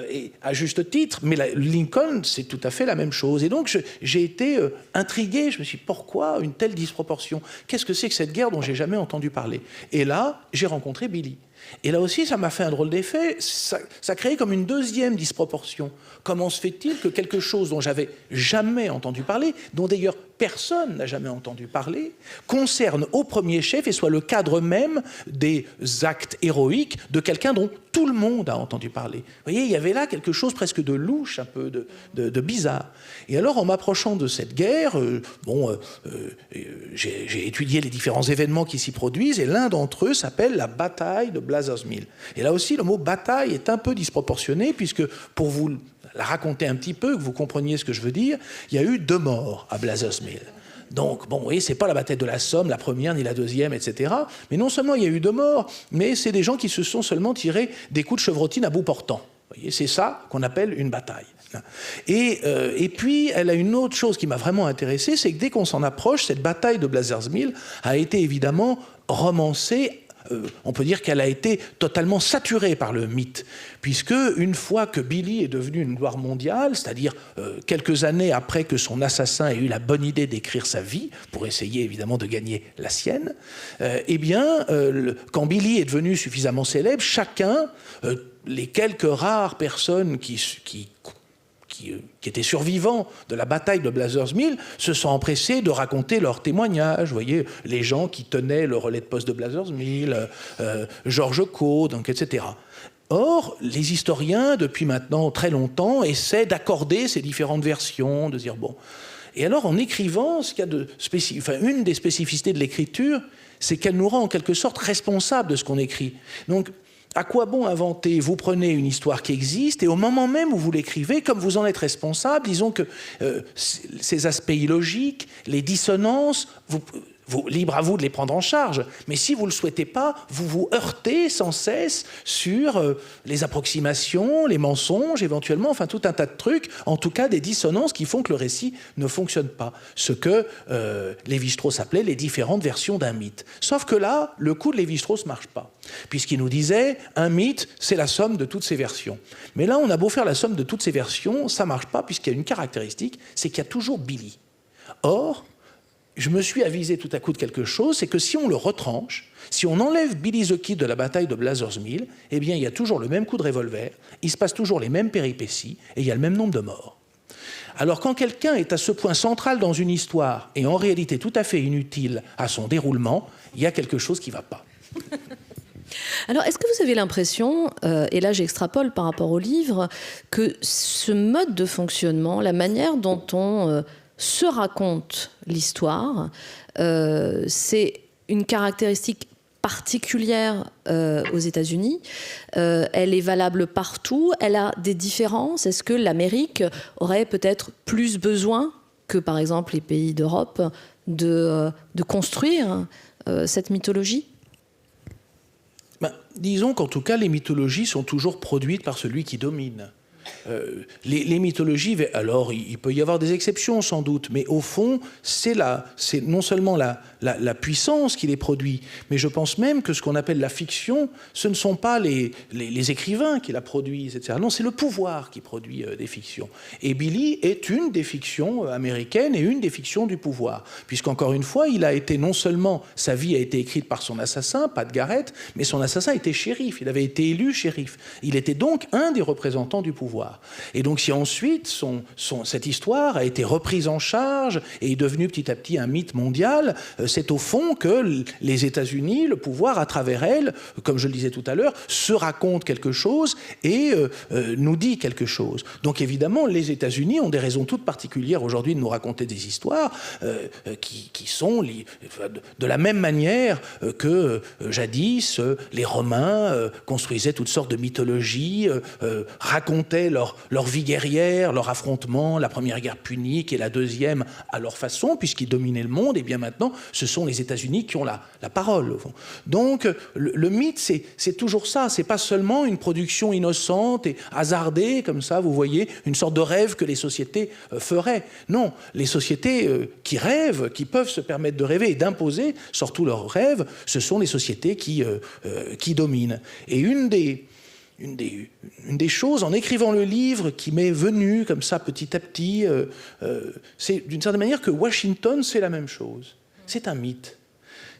[SPEAKER 1] et à juste titre, mais Lincoln, c'est tout à fait la même chose. Et donc, j'ai été intrigué, je me suis dit, pourquoi une telle disproportion? Qu'est-ce que c'est que cette guerre dont j'ai jamais entendu parler? Et là, j'ai rencontré Billy. Et là aussi, ça m'a fait un drôle d'effet. Ça créait comme une deuxième disproportion. Comment se fait-il que quelque chose dont j'avais jamais entendu parler, dont d'ailleurs personne n'a jamais entendu parler, concerne au premier chef et soit le cadre même des actes héroïques de quelqu'un dont tout le monde a entendu parler. Vous voyez, il y avait là quelque chose presque de louche, un peu de bizarre. Et alors, en m'approchant de cette guerre, j'ai étudié les différents événements qui s'y produisent, et l'un d'entre eux s'appelle la bataille de Blazers Mill. Et là aussi, le mot bataille est un peu disproportionné, puisque pour vous la raconter un petit peu, que vous compreniez ce que je veux dire, il y a eu 2 morts à Blazers Mill. Donc, bon, vous voyez, c'est pas la bataille de la Somme, la première, ni la deuxième, etc. Mais non seulement il y a eu 2 morts, mais c'est des gens qui se sont seulement tirés des coups de chevrotine à bout portant. Vous voyez, c'est ça qu'on appelle une bataille. Et puis, elle a une autre chose qui m'a vraiment intéressé, c'est que dès qu'on s'en approche, cette bataille de Blazers Mill a été évidemment romancée. On peut dire qu'elle a été totalement saturée par le mythe, puisque une fois que Billy est devenu une gloire mondiale, c'est-à-dire quelques années après que son assassin ait eu la bonne idée d'écrire sa vie, pour essayer évidemment de gagner la sienne, quand Billy est devenu suffisamment célèbre, chacun, les quelques rares personnes qui étaient survivants de la bataille de Blazers Mill, se sont empressés de raconter leurs témoignages. Vous voyez, les gens qui tenaient le relais de poste de Blazers Mill, George Coe, donc, etc. Or, les historiens, depuis maintenant très longtemps, essaient d'accorder ces différentes versions, de dire bon. Et alors, en écrivant, ce qu'il y a une des spécificités de l'écriture, c'est qu'elle nous rend en quelque sorte responsables de ce qu'on écrit. Donc, à quoi bon inventer? Vous prenez une histoire qui existe et au moment même où vous l'écrivez, comme vous en êtes responsable, disons que ces aspects illogiques, les dissonances, libre à vous de les prendre en charge. Mais si vous ne le souhaitez pas, vous vous heurtez sans cesse sur les approximations, les mensonges, éventuellement, enfin tout un tas de trucs, en tout cas des dissonances qui font que le récit ne fonctionne pas. Ce que Lévi-Strauss appelait les différentes versions d'un mythe. Sauf que là, le coup de Lévi-Strauss ne marche pas. Puisqu'il nous disait, un mythe, c'est la somme de toutes ces versions. Mais là, on a beau faire la somme de toutes ces versions, ça ne marche pas, puisqu'il y a une caractéristique, c'est qu'il y a toujours Billy. Or, je me suis avisé tout à coup de quelque chose, c'est que si on le retranche, si on enlève Billy the Kid de la bataille de Blazers Mill, eh bien, il y a toujours le même coup de revolver, il se passe toujours les mêmes péripéties, et il y a le même nombre de morts. Alors, quand quelqu'un est à ce point central dans une histoire, et en réalité tout à fait inutile à son déroulement, il y a quelque chose qui ne va pas.
[SPEAKER 2] Alors, est-ce que vous avez l'impression, et là j'extrapole par rapport au livre, que ce mode de fonctionnement, la manière dont on se raconte l'histoire, c'est une caractéristique particulière aux États-Unis. Elle est valable partout. Elle a des différences. Est-ce que l'Amérique aurait peut-être plus besoin que, par exemple, les pays d'Europe de construire cette mythologie ?
[SPEAKER 1] Disons qu'en tout cas, les mythologies sont toujours produites par celui qui domine. Les mythologies, alors il peut y avoir des exceptions sans doute, mais au fond, c'est non seulement la puissance qui les produit, mais je pense même que ce qu'on appelle la fiction, ce ne sont pas les écrivains qui la produisent, etc. Non, c'est le pouvoir qui produit des fictions. Et Billy est une des fictions américaines et une des fictions du pouvoir, puisqu'encore une fois, il a été non seulement, sa vie a été écrite par son assassin, Pat Garrett, mais son assassin était shérif, il avait été élu shérif. Il était donc un des représentants du pouvoir. Et donc si ensuite cette histoire a été reprise en charge et est devenue petit à petit un mythe mondial, c'est au fond que les États-Unis, le pouvoir à travers elle, comme je le disais tout à l'heure, se raconte quelque chose et nous dit quelque chose. Donc évidemment, les États-Unis ont des raisons toutes particulières aujourd'hui de nous raconter des histoires qui sont de la même manière que jadis les Romains construisaient toutes sortes de mythologies, racontaient leur vie guerrière, leur affrontement, la première guerre punique et la deuxième à leur façon, puisqu'ils dominaient le monde, et bien maintenant, ce sont les États-Unis qui ont la parole, au fond. Donc, le mythe, c'est toujours ça, c'est pas seulement une production innocente et hasardée, comme ça, vous voyez, une sorte de rêve que les sociétés feraient. Non, les sociétés qui rêvent, qui peuvent se permettre de rêver et d'imposer, surtout leurs rêves, ce sont les sociétés qui dominent. Et une des choses, en écrivant le livre, qui m'est venue comme ça petit à petit, c'est d'une certaine manière que Washington, c'est la même chose. C'est un mythe.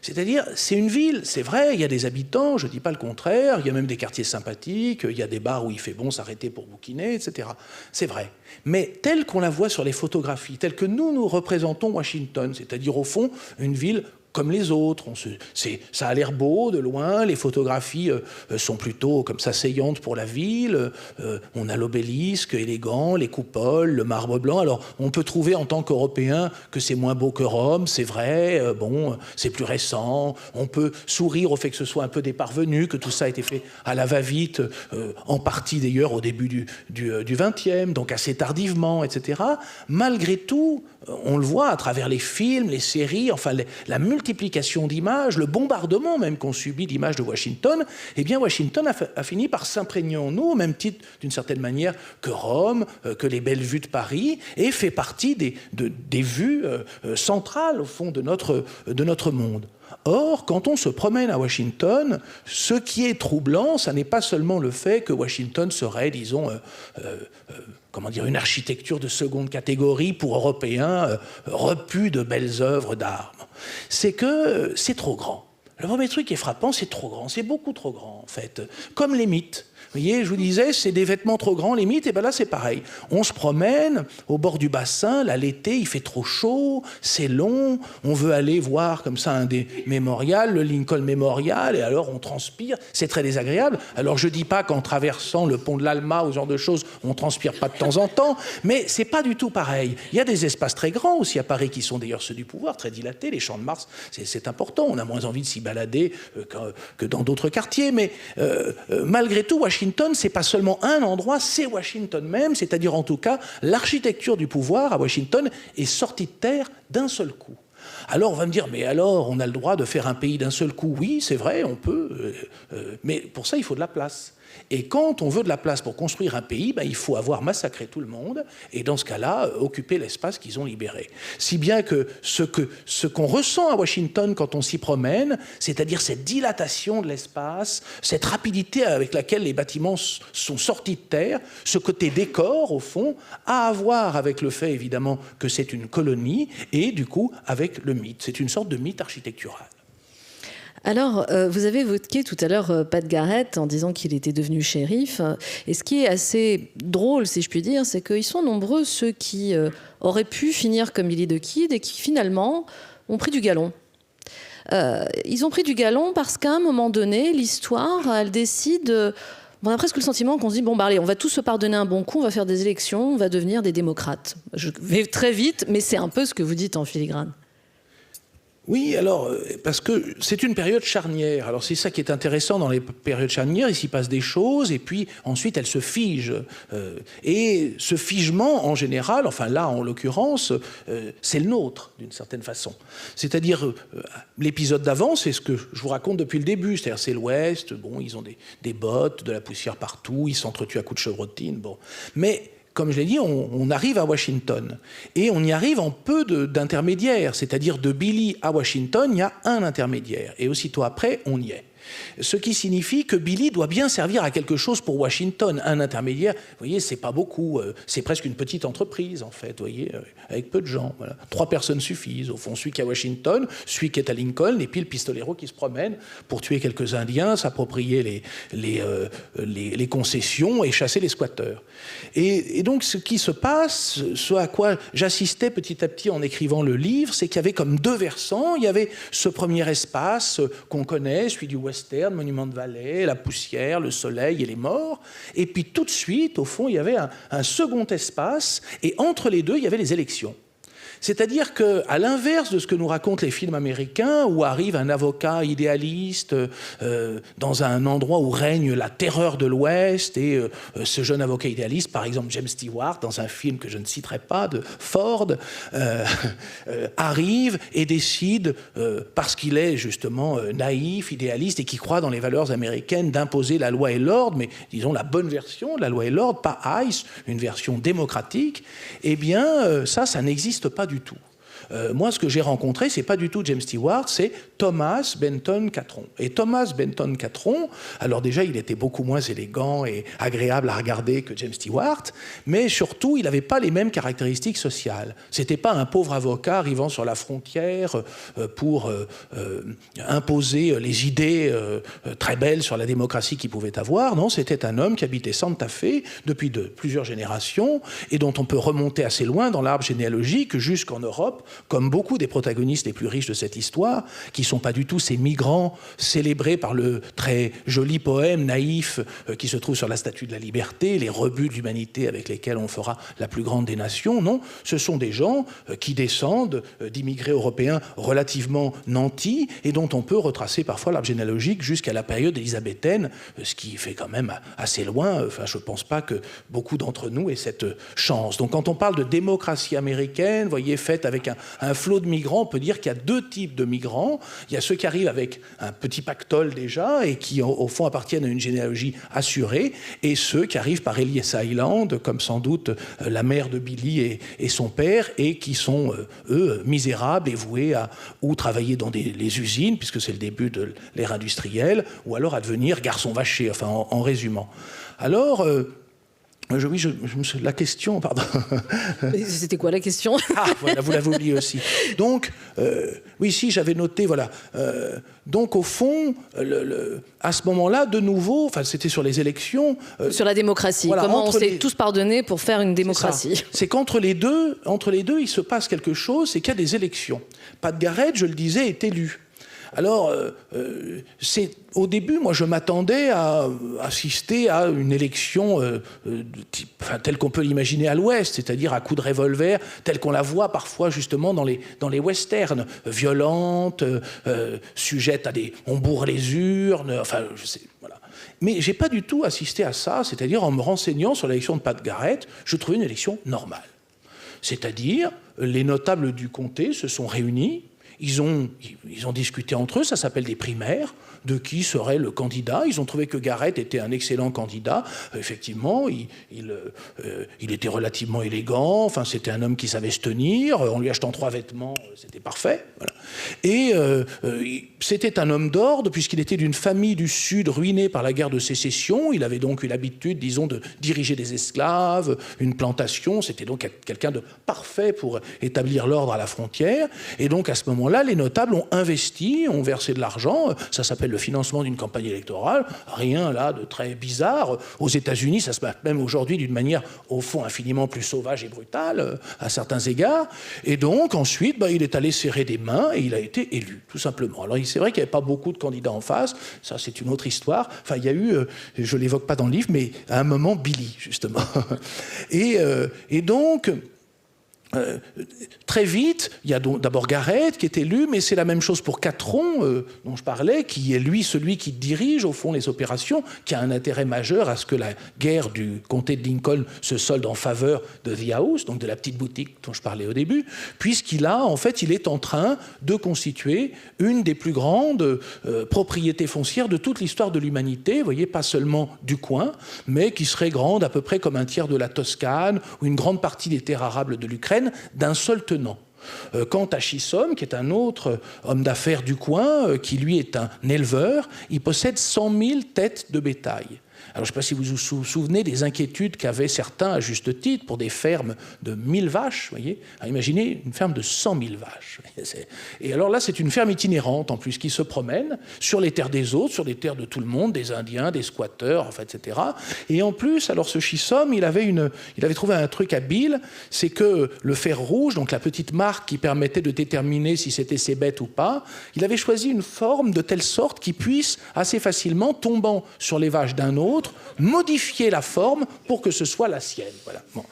[SPEAKER 1] C'est-à-dire, c'est une ville, c'est vrai, il y a des habitants, je ne dis pas le contraire, il y a même des quartiers sympathiques, il y a des bars où il fait bon s'arrêter pour bouquiner, etc. C'est vrai. Mais telle qu'on la voit sur les photographies, telle que nous représentons Washington, c'est-à-dire au fond une ville comme les autres, ça a l'air beau de loin, les photographies sont plutôt comme ça saillantes pour la ville, on a l'obélisque élégant, les coupoles, le marbre blanc. Alors on peut trouver en tant qu'Européen que c'est moins beau que Rome, c'est vrai, c'est plus récent, on peut sourire au fait que ce soit un peu des parvenus, que tout ça a été fait à la va-vite, en partie d'ailleurs au début du XXe, donc assez tardivement, etc. Malgré tout, on le voit à travers les films, les séries, enfin la multiplication d'images, le bombardement même qu'on subit d'images de Washington, eh bien Washington a fini par s'imprégner en nous, au même titre d'une certaine manière que Rome, que les belles vues de Paris, et fait partie des vues centrales au fond de notre monde. Or, quand on se promène à Washington, ce qui est troublant, ça n'est pas seulement le fait que Washington serait, disons, une architecture de seconde catégorie pour Européens, repus de belles œuvres d'art. C'est que c'est trop grand. Le premier truc qui est frappant, c'est trop grand, c'est beaucoup trop grand en fait, comme les mythes. Vous voyez, je vous disais, c'est des vêtements trop grands, les mythes, et bien là c'est pareil. On se promène au bord du bassin, là l'été, il fait trop chaud, c'est long, on veut aller voir comme ça un des mémorials, le Lincoln Memorial, et alors on transpire, c'est très désagréable. Alors je dis pas qu'en traversant le pont de l'Alma ou ce genre de choses, on transpire pas de temps en temps, mais c'est pas du tout pareil. Il y a des espaces très grands aussi à Paris qui sont d'ailleurs ceux du pouvoir, très dilatés, les Champs de Mars, c'est important, on a moins envie de s'y balader que dans d'autres quartiers, mais malgré tout, Washington, c'est pas seulement un endroit, c'est Washington même, c'est-à-dire en tout cas, l'architecture du pouvoir à Washington est sortie de terre d'un seul coup. Alors on va me dire, mais alors on a le droit de faire un pays d'un seul coup? Oui, c'est vrai, on peut, mais pour ça il faut de la place. Et quand on veut de la place pour construire un pays, il faut avoir massacré tout le monde et dans ce cas-là, occuper l'espace qu'ils ont libéré. Si bien que ce qu'on ressent à Washington quand on s'y promène, c'est-à-dire cette dilatation de l'espace, cette rapidité avec laquelle les bâtiments sont sortis de terre, ce côté décor, au fond, a à voir avec le fait, évidemment, que c'est une colonie et, du coup, avec le mythe. C'est une sorte de mythe architectural.
[SPEAKER 2] Alors, vous avez évoqué tout à l'heure Pat Garrett en disant qu'il était devenu shérif. Et ce qui est assez drôle, si je puis dire, c'est qu'ils sont nombreux ceux qui auraient pu finir comme Billy the Kid et qui finalement ont pris du galon. ils ont pris du galon parce qu'à un moment donné, l'histoire, elle décide... on a presque le sentiment qu'on se dit, bon, bah, allez, on va tous se pardonner un bon coup, on va faire des élections, on va devenir des démocrates. Je vais très vite, mais c'est un peu ce que vous dites en filigrane.
[SPEAKER 1] Oui, alors, parce que c'est une période charnière. Alors, c'est ça qui est intéressant dans les périodes charnières. Il s'y passe des choses, et puis ensuite, elles se figent. Et ce figement, en général, enfin là, en l'occurrence, c'est le nôtre, d'une certaine façon. C'est-à-dire, l'épisode d'avant, c'est ce que je vous raconte depuis le début. C'est-à-dire, c'est l'Ouest, bon, ils ont des bottes, de la poussière partout, ils s'entretuent à coups de chevrotine, bon. Mais... comme je l'ai dit, on arrive à Washington. Et on y arrive en peu d'intermédiaires. C'est-à-dire de Billy à Washington, il y a un intermédiaire. Et aussitôt après, on y est. Ce qui signifie que Billy doit bien servir à quelque chose pour Washington. Un intermédiaire, vous voyez, c'est pas beaucoup. C'est presque une petite entreprise, en fait, vous voyez, avec peu de gens. Voilà. 3 personnes suffisent. Au fond, celui qui est à Washington, celui qui est à Lincoln, et puis le pistolero qui se promène pour tuer quelques Indiens, s'approprier les concessions et chasser les squatteurs. Et donc, ce qui se passe, ce à quoi j'assistais petit à petit en écrivant le livre, c'est qu'il y avait comme 2 versants. Il y avait ce premier espace qu'on connaît, celui du western, Monument de Vallée, la poussière, le soleil et les morts. Et puis tout de suite, au fond, il y avait un second espace, et entre les deux, il y avait les élections. C'est-à-dire qu'à l'inverse de ce que nous racontent les films américains, où arrive un avocat idéaliste dans un endroit où règne la terreur de l'Ouest, et ce jeune avocat idéaliste, par exemple James Stewart, dans un film que je ne citerai pas, de Ford, arrive et décide, parce qu'il est justement naïf, idéaliste, et qui croit dans les valeurs américaines, d'imposer la loi et l'ordre, mais disons la bonne version de la loi et l'ordre, pas ICE, une version démocratique. Eh bien, ça n'existe pas du tout. Moi, ce que j'ai rencontré, c'est pas du tout James Stewart, c'est Thomas Benton Catron. Et Thomas Benton Catron, alors déjà, il était beaucoup moins élégant et agréable à regarder que James Stewart, mais surtout, il n'avait pas les mêmes caractéristiques sociales. C'était pas un pauvre avocat arrivant sur la frontière pour imposer les idées très belles sur la démocratie qu'il pouvait avoir. Non, c'était un homme qui habitait Santa Fe depuis plusieurs générations et dont on peut remonter assez loin dans l'arbre généalogique jusqu'en Europe, comme beaucoup des protagonistes les plus riches de cette histoire, qui ne sont pas du tout ces migrants célébrés par le très joli poème naïf qui se trouve sur la Statue de la Liberté, les rebuts de l'humanité avec lesquels on fera la plus grande des nations. Non, ce sont des gens qui descendent d'immigrés européens relativement nantis et dont on peut retracer parfois l'arbre généalogique jusqu'à la période élisabéthaine, ce qui fait quand même assez loin. Enfin, je ne pense pas que beaucoup d'entre nous aient cette chance. Donc quand on parle de démocratie américaine, vous voyez, faite avec un flot de migrants, on peut dire qu'il y a 2 types de migrants. Il y a ceux qui arrivent avec un petit pactole déjà et qui, au fond, appartiennent à une généalogie assurée, et ceux qui arrivent par Ellis Island, comme sans doute la mère de Billy et son père, et qui sont, eux, misérables et voués à ou travailler dans les usines, puisque c'est le début de l'ère industrielle, ou alors à devenir garçons vachers, enfin, en résumant. Alors... oui, la question, pardon.
[SPEAKER 2] C'était quoi la question?
[SPEAKER 1] Ah, voilà, vous l'avez oublié aussi. Donc, oui, si, j'avais noté, voilà. Donc, au fond, à ce moment-là, de nouveau, enfin, c'était sur les élections.
[SPEAKER 2] Sur la démocratie. Voilà, comment on s'est tous pardonnés pour faire une démocratie.
[SPEAKER 1] C'est qu'entre les deux, il se passe quelque chose, c'est qu'il y a des élections. Pat Garrett, je le disais, est élu. Alors, au début, moi, je m'attendais à assister à une élection telle qu'on peut l'imaginer à l'Ouest, c'est-à-dire à coups de revolver, telle qu'on la voit parfois justement dans les westerns, violente, sujette à on bourre les urnes, enfin, je sais, voilà. Mais j'ai pas du tout assisté à ça, c'est-à-dire en me renseignant sur l'élection de Pat Garrett, je trouvais une élection normale. C'est-à-dire, les notables du comté se sont réunis. Ils ont discuté entre eux, ça s'appelle des primaires, de qui serait le candidat. Ils ont trouvé que Garrett était un excellent candidat. Effectivement, il était relativement élégant, enfin, c'était un homme qui savait se tenir, en lui achetant 3 vêtements, c'était parfait. Voilà. Et c'était un homme d'ordre, puisqu'il était d'une famille du Sud ruinée par la guerre de sécession. Il avait donc eu l'habitude, disons, de diriger des esclaves, une plantation. C'était donc quelqu'un de parfait pour établir l'ordre à la frontière. Et donc, à ce moment-là, moment-là, les notables ont investi, ont versé de l'argent. Ça s'appelle le financement d'une campagne électorale. Rien là de très bizarre. Aux États-Unis, ça se passe même aujourd'hui d'une manière, au fond, infiniment plus sauvage et brutale, à certains égards. Et donc, ensuite, il est allé serrer des mains et il a été élu, tout simplement. Alors, c'est vrai qu'il n'y avait pas beaucoup de candidats en face. Ça, c'est une autre histoire. Enfin, il y a eu, je ne l'évoque pas dans le livre, mais à un moment, Billy, justement. Et donc... très vite, il y a d'abord Garrett qui est élu, mais c'est la même chose pour Catron, dont je parlais, qui est lui celui qui dirige au fond les opérations, qui a un intérêt majeur à ce que la guerre du comté de Lincoln se solde en faveur de The House, donc de la petite boutique dont je parlais au début, puisqu'il est en train de constituer une des plus grandes propriétés foncières de toute l'histoire de l'humanité, vous voyez, pas seulement du coin, mais qui serait grande à peu près comme un tiers de la Toscane ou une grande partie des terres arables de l'Ukraine, d'un seul tenant. Quant à Chisholm, qui est un autre homme d'affaires du coin, qui lui est un éleveur, il possède 100 000 têtes de bétail. Alors, je ne sais pas si vous vous souvenez des inquiétudes qu'avaient certains, à juste titre, pour des fermes de 1000 vaches, voyez. Alors, imaginez une ferme de 100 000 vaches. Et alors là, c'est une ferme itinérante, en plus, qui se promène sur les terres des autres, sur les terres de tout le monde, des Indiens, des squatteurs, enfin, etc. Et en plus, alors ce Chisholm, il avait trouvé un truc habile, c'est que le fer rouge, donc la petite marque qui permettait de déterminer si c'était ses bêtes ou pas, il avait choisi une forme de telle sorte qu'il puisse assez facilement, tombant sur les vaches d'un autre, modifier la forme pour que ce soit la sienne. Voilà. Bon.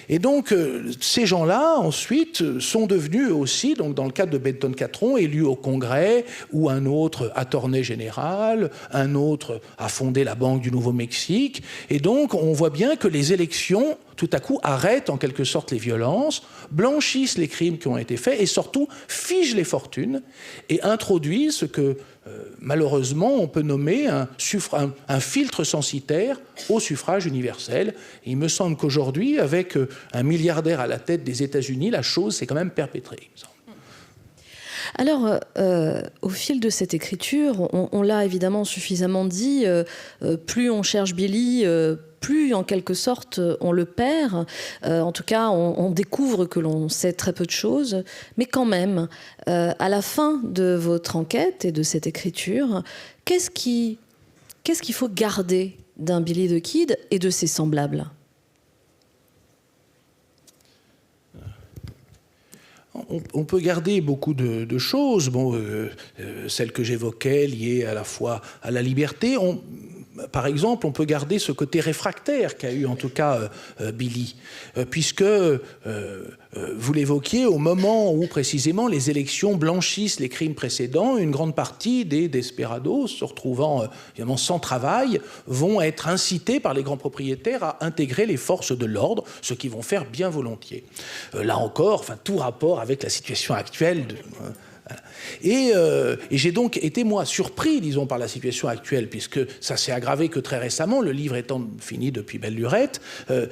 [SPEAKER 1] Et donc, ces gens-là, ensuite, sont devenus aussi, donc, dans le cadre de Benton Catron, élus au Congrès, ou un autre attorney général, un autre a fondé la Banque du Nouveau-Mexique. Et donc, on voit bien que les élections, tout à coup, arrêtent en quelque sorte les violences, blanchissent les crimes qui ont été faits et surtout figent les fortunes et introduisent ce que malheureusement on peut nommer un filtre censitaire au suffrage universel. Et il me semble qu'aujourd'hui, avec un milliardaire à la tête des États-Unis, la chose s'est quand même perpétrée, il me semble.
[SPEAKER 2] Alors, au fil de cette écriture, on l'a évidemment suffisamment dit, plus on cherche Billy, plus en quelque sorte on le perd. En tout cas, on découvre que l'on sait très peu de choses. Mais quand même, à la fin de votre enquête et de cette écriture, qu'est-ce qu'il faut garder d'un Billy the Kid et de ses semblables ?
[SPEAKER 1] On peut garder beaucoup de choses, celles que j'évoquais, liées à la fois à la liberté. Par exemple, on peut garder ce côté réfractaire qu'a eu en tout cas Billy, puisque, vous l'évoquiez, au moment où précisément les élections blanchissent les crimes précédents, une grande partie des desperados, se retrouvant évidemment sans travail, vont être incités par les grands propriétaires à intégrer les forces de l'ordre, ce qu'ils vont faire bien volontiers. Là encore, tout rapport avec la situation actuelle Et j'ai donc été, moi, surpris, disons, par la situation actuelle, puisque ça s'est aggravé que très récemment, le livre étant fini depuis belle lurette.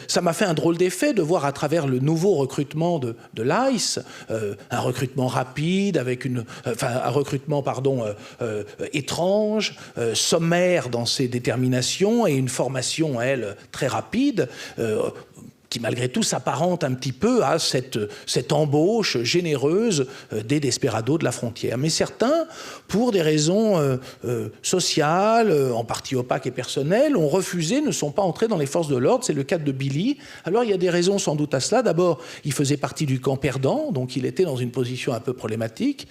[SPEAKER 1] Ça m'a fait un drôle d'effet de voir à travers le nouveau recrutement de l'ICE, un recrutement rapide, avec un recrutement, étrange, sommaire dans ses déterminations, et une formation, elle, très rapide, qui malgré tout s'apparente un petit peu à cette embauche généreuse des desperados de la frontière. Mais certains, pour des raisons sociales, en partie opaques et personnelles, ont refusé, ne sont pas entrés dans les forces de l'ordre. C'est le cas de Billy. Alors il y a des raisons sans doute à cela. D'abord, il faisait partie du camp perdant, donc il était dans une position un peu problématique.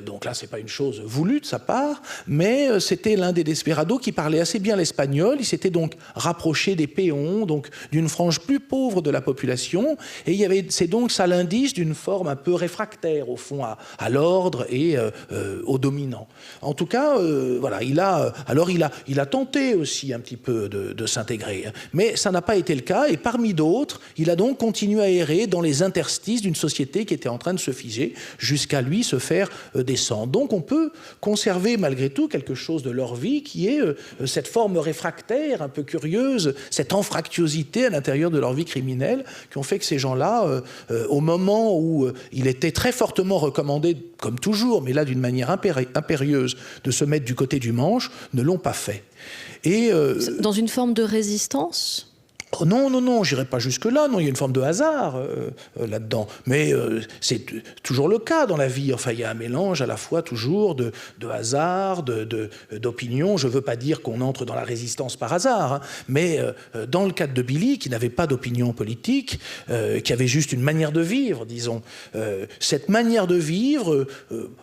[SPEAKER 1] Donc là, c'est pas une chose voulue de sa part, mais c'était l'un des desperados qui parlait assez bien l'espagnol. Il s'était donc rapproché des péons, donc d'une frange plus pauvre de la population, et c'est donc ça l'indice d'une forme un peu réfractaire au fond à l'ordre et aux dominants. En tout cas, voilà, il a tenté aussi un petit peu de s'intégrer, mais ça n'a pas été le cas, et parmi d'autres, il a donc continué à errer dans les interstices d'une société qui était en train de se figer jusqu'à lui se faire descendre. Donc on peut conserver malgré tout quelque chose de leur vie qui est cette forme réfractaire un peu curieuse, cette anfractuosité à l'intérieur de leur vie criminelle, qui ont fait que ces gens-là, au moment où il était très fortement recommandé, comme toujours, mais là d'une manière impérieuse, de se mettre du côté du manche, ne l'ont pas fait. Et,
[SPEAKER 2] dans une forme de résistance ?
[SPEAKER 1] Oh non, j'irai pas jusque-là. Non, il y a une forme de hasard là-dedans. Mais c'est toujours le cas dans la vie. Enfin, il y a un mélange à la fois toujours de hasard, d'opinion. Je ne veux pas dire qu'on entre dans la résistance par hasard, hein, mais dans le cadre de Billy, qui n'avait pas d'opinion politique, qui avait juste une manière de vivre, disons, cette manière de vivre,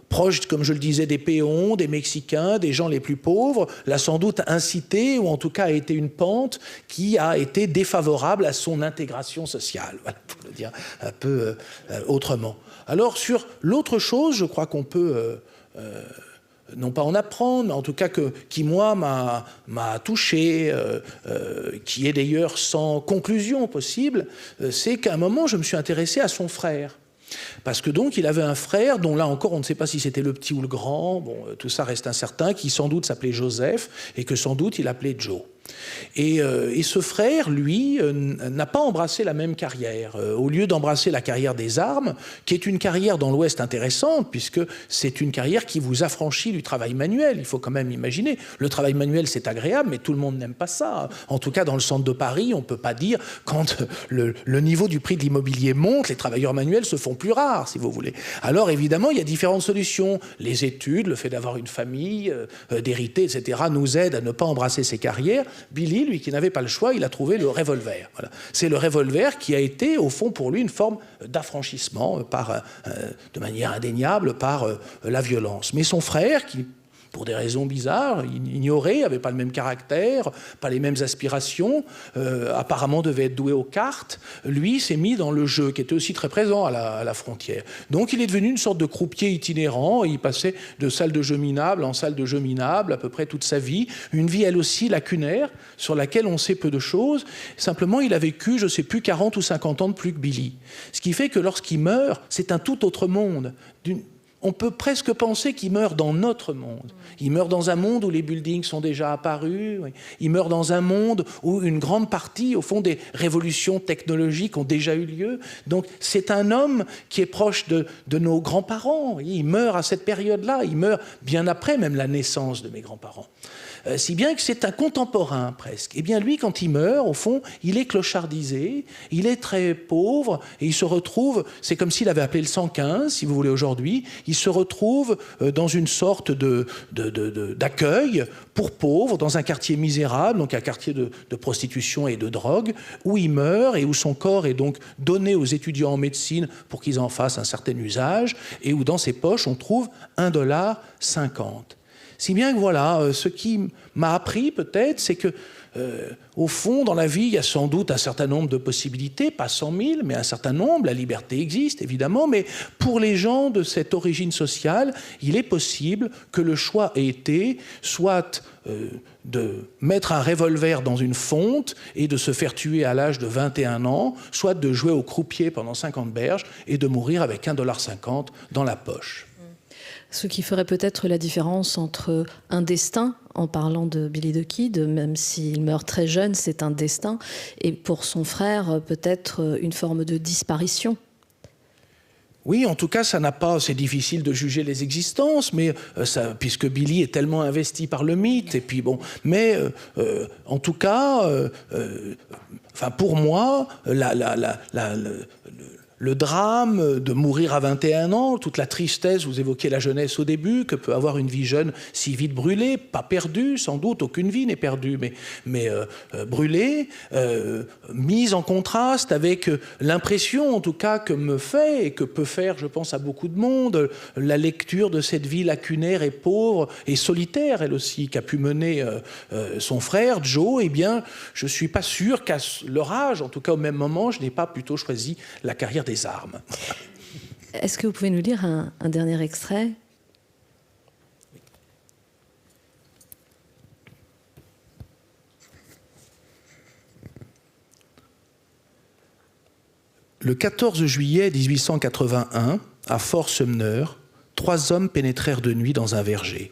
[SPEAKER 1] proche, comme je le disais, des péons, des Mexicains, des gens les plus pauvres, l'a sans doute incité, ou en tout cas a été une pente qui a été défavorable à son intégration sociale, voilà, pour le dire un peu autrement. Alors sur l'autre chose, je crois qu'on peut, non pas en apprendre, mais en tout cas qui moi m'a touché, qui est d'ailleurs sans conclusion possible, c'est qu'à un moment je me suis intéressé à son frère. Parce que donc il avait un frère dont là encore on ne sait pas si c'était le petit ou le grand, bon, tout ça reste incertain, qui sans doute s'appelait Joseph et que sans doute il appelait Joe. Et ce frère, lui, n'a pas embrassé la même carrière. Au lieu d'embrasser la carrière des armes, qui est une carrière dans l'Ouest intéressante, puisque c'est une carrière qui vous affranchit du travail manuel. Il faut quand même imaginer. Le travail manuel, c'est agréable, mais tout le monde n'aime pas ça. En tout cas, dans le centre de Paris, on ne peut pas dire, quand le niveau du prix de l'immobilier monte, les travailleurs manuels se font plus rares, si vous voulez. Alors, évidemment, il y a différentes solutions. Les études, le fait d'avoir une famille, d'hériter, etc., nous aident à ne pas embrasser ces carrières. Billy, lui, qui n'avait pas le choix, il a trouvé le revolver. Voilà. C'est le revolver qui a été, au fond, pour lui, une forme d'affranchissement de manière indéniable par la violence. Mais son frère, qui, pour des raisons bizarres, ignoré, n'avait pas le même caractère, pas les mêmes aspirations, apparemment devait être doué aux cartes, lui s'est mis dans le jeu, qui était aussi très présent à la frontière. Donc il est devenu une sorte de croupier itinérant, et il passait de salle de jeu minable en salle de jeu minable à peu près toute sa vie, une vie elle aussi lacunaire, sur laquelle on sait peu de choses. Simplement, il a vécu, je ne sais plus, 40 ou 50 ans de plus que Billy. Ce qui fait que lorsqu'il meurt, c'est un tout autre monde, on peut presque penser qu'il meurt dans notre monde. Il meurt dans un monde où les buildings sont déjà apparus. Il meurt dans un monde où une grande partie, au fond, des révolutions technologiques ont déjà eu lieu. Donc, c'est un homme qui est proche de nos grands-parents. Il meurt à cette période-là. Il meurt bien après même la naissance de mes grands-parents. Si bien que c'est un contemporain presque. Eh bien lui, quand il meurt, au fond, il est clochardisé, il est très pauvre, et il se retrouve, c'est comme s'il avait appelé le 115, si vous voulez, aujourd'hui, il se retrouve dans une sorte d'accueil pour pauvres, dans un quartier misérable, donc un quartier de prostitution et de drogue, où il meurt et où son corps est donc donné aux étudiants en médecine pour qu'ils en fassent un certain usage, et où dans ses poches, on trouve $1,50. Si bien que voilà, ce qui m'a appris peut-être, c'est que, au fond, dans la vie, il y a sans doute un certain nombre de possibilités, pas 100 000, mais un certain nombre. La liberté existe, évidemment, mais pour les gens de cette origine sociale, il est possible que le choix ait été soit de mettre un revolver dans une fonte et de se faire tuer à l'âge de 21 ans, soit de jouer au croupier pendant 50 berges et de mourir avec $1,50 dans la poche.
[SPEAKER 2] Ce qui ferait peut-être la différence entre un destin, en parlant de Billy the Kid, même s'il meurt très jeune, c'est un destin, et pour son frère, peut-être une forme de disparition.
[SPEAKER 1] Oui, en tout cas, ça n'a pas. C'est difficile de juger les existences, mais puisque Billy est tellement investi par le mythe, et puis bon. Mais en tout cas, enfin pour moi, le drame de mourir à 21 ans, toute la tristesse, vous évoquez la jeunesse au début, que peut avoir une vie jeune si vite brûlée, pas perdue, sans doute, aucune vie n'est perdue, mais brûlée, mise en contraste avec l'impression, en tout cas, que me fait et que peut faire, je pense, à beaucoup de monde, la lecture de cette vie lacunaire et pauvre et solitaire, elle aussi, qu'a pu mener son frère, Joe. Eh bien, je ne suis pas sûr qu'à leur âge, en tout cas au même moment, je n'ai pas plutôt choisi la carrière des armes.
[SPEAKER 2] Est-ce que vous pouvez nous lire un dernier extrait ?
[SPEAKER 1] Le 14 juillet 1881, à Fort Sumner, 3 hommes pénétrèrent de nuit dans un verger.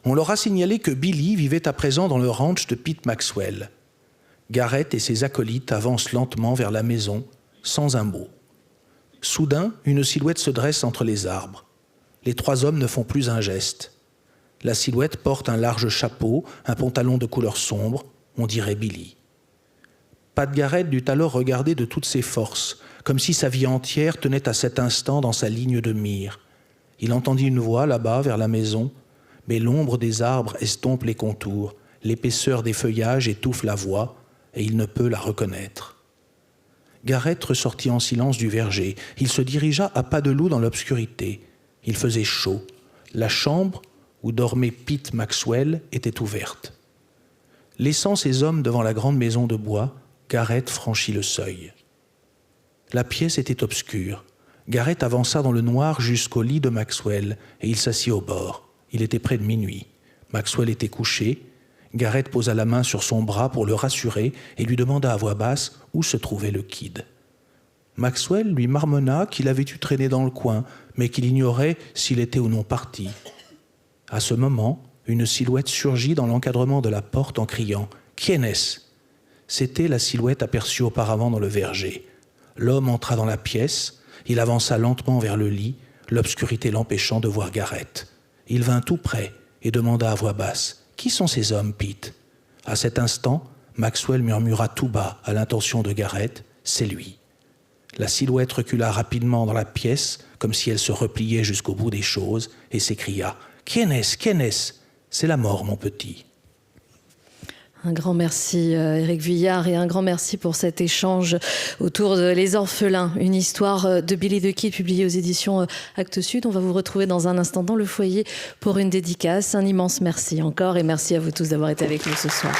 [SPEAKER 1] On leur a signalé que Billy vivait à présent dans le ranch de Pete Maxwell. Garrett et ses acolytes avancent lentement vers la maison, sans un mot. Soudain, une silhouette se dresse entre les arbres. Les 3 hommes ne font plus un geste. La silhouette porte un large chapeau, un pantalon de couleur sombre, on dirait Billy. Pat Garrett dut alors regarder de toutes ses forces, comme si sa vie entière tenait à cet instant dans sa ligne de mire. Il entendit une voix là-bas, vers la maison, mais l'ombre des arbres estompe les contours, l'épaisseur des feuillages étouffe la voix, et il ne peut la reconnaître. Garrett ressortit en silence du verger. Il se dirigea à pas de loup dans l'obscurité. Il faisait chaud. La chambre où dormait Pete Maxwell était ouverte. Laissant ses hommes devant la grande maison de bois, Garrett franchit le seuil. La pièce était obscure. Garrett avança dans le noir jusqu'au lit de Maxwell et il s'assit au bord. Il était près de minuit. Maxwell était couché. Garrett posa la main sur son bras pour le rassurer et lui demanda à voix basse où se trouvait le kid. Maxwell lui marmonna qu'il avait dû traîner dans le coin, mais qu'il ignorait s'il était ou non parti. À ce moment, une silhouette surgit dans l'encadrement de la porte en criant « Qui est-ce » C'était la silhouette aperçue auparavant dans le verger. L'homme entra dans la pièce, il avança lentement vers le lit, l'obscurité l'empêchant de voir Garrett. Il vint tout près et demanda à voix basse « Qui sont ces hommes, Pete ?» À cet instant, Maxwell murmura tout bas à l'intention de Garrett « C'est lui ». La silhouette recula rapidement dans la pièce, comme si elle se repliait jusqu'au bout des choses, et s'écria « Qui est-ce ? C'est la mort, mon petit ».
[SPEAKER 2] Un grand merci Éric Vuillard et un grand merci pour cet échange autour de Les Orphelins, une histoire de Billy the Kid publiée aux éditions Actes Sud. On va vous retrouver dans un instant dans le foyer pour une dédicace. Un immense merci encore et merci à vous tous d'avoir été avec nous ce soir.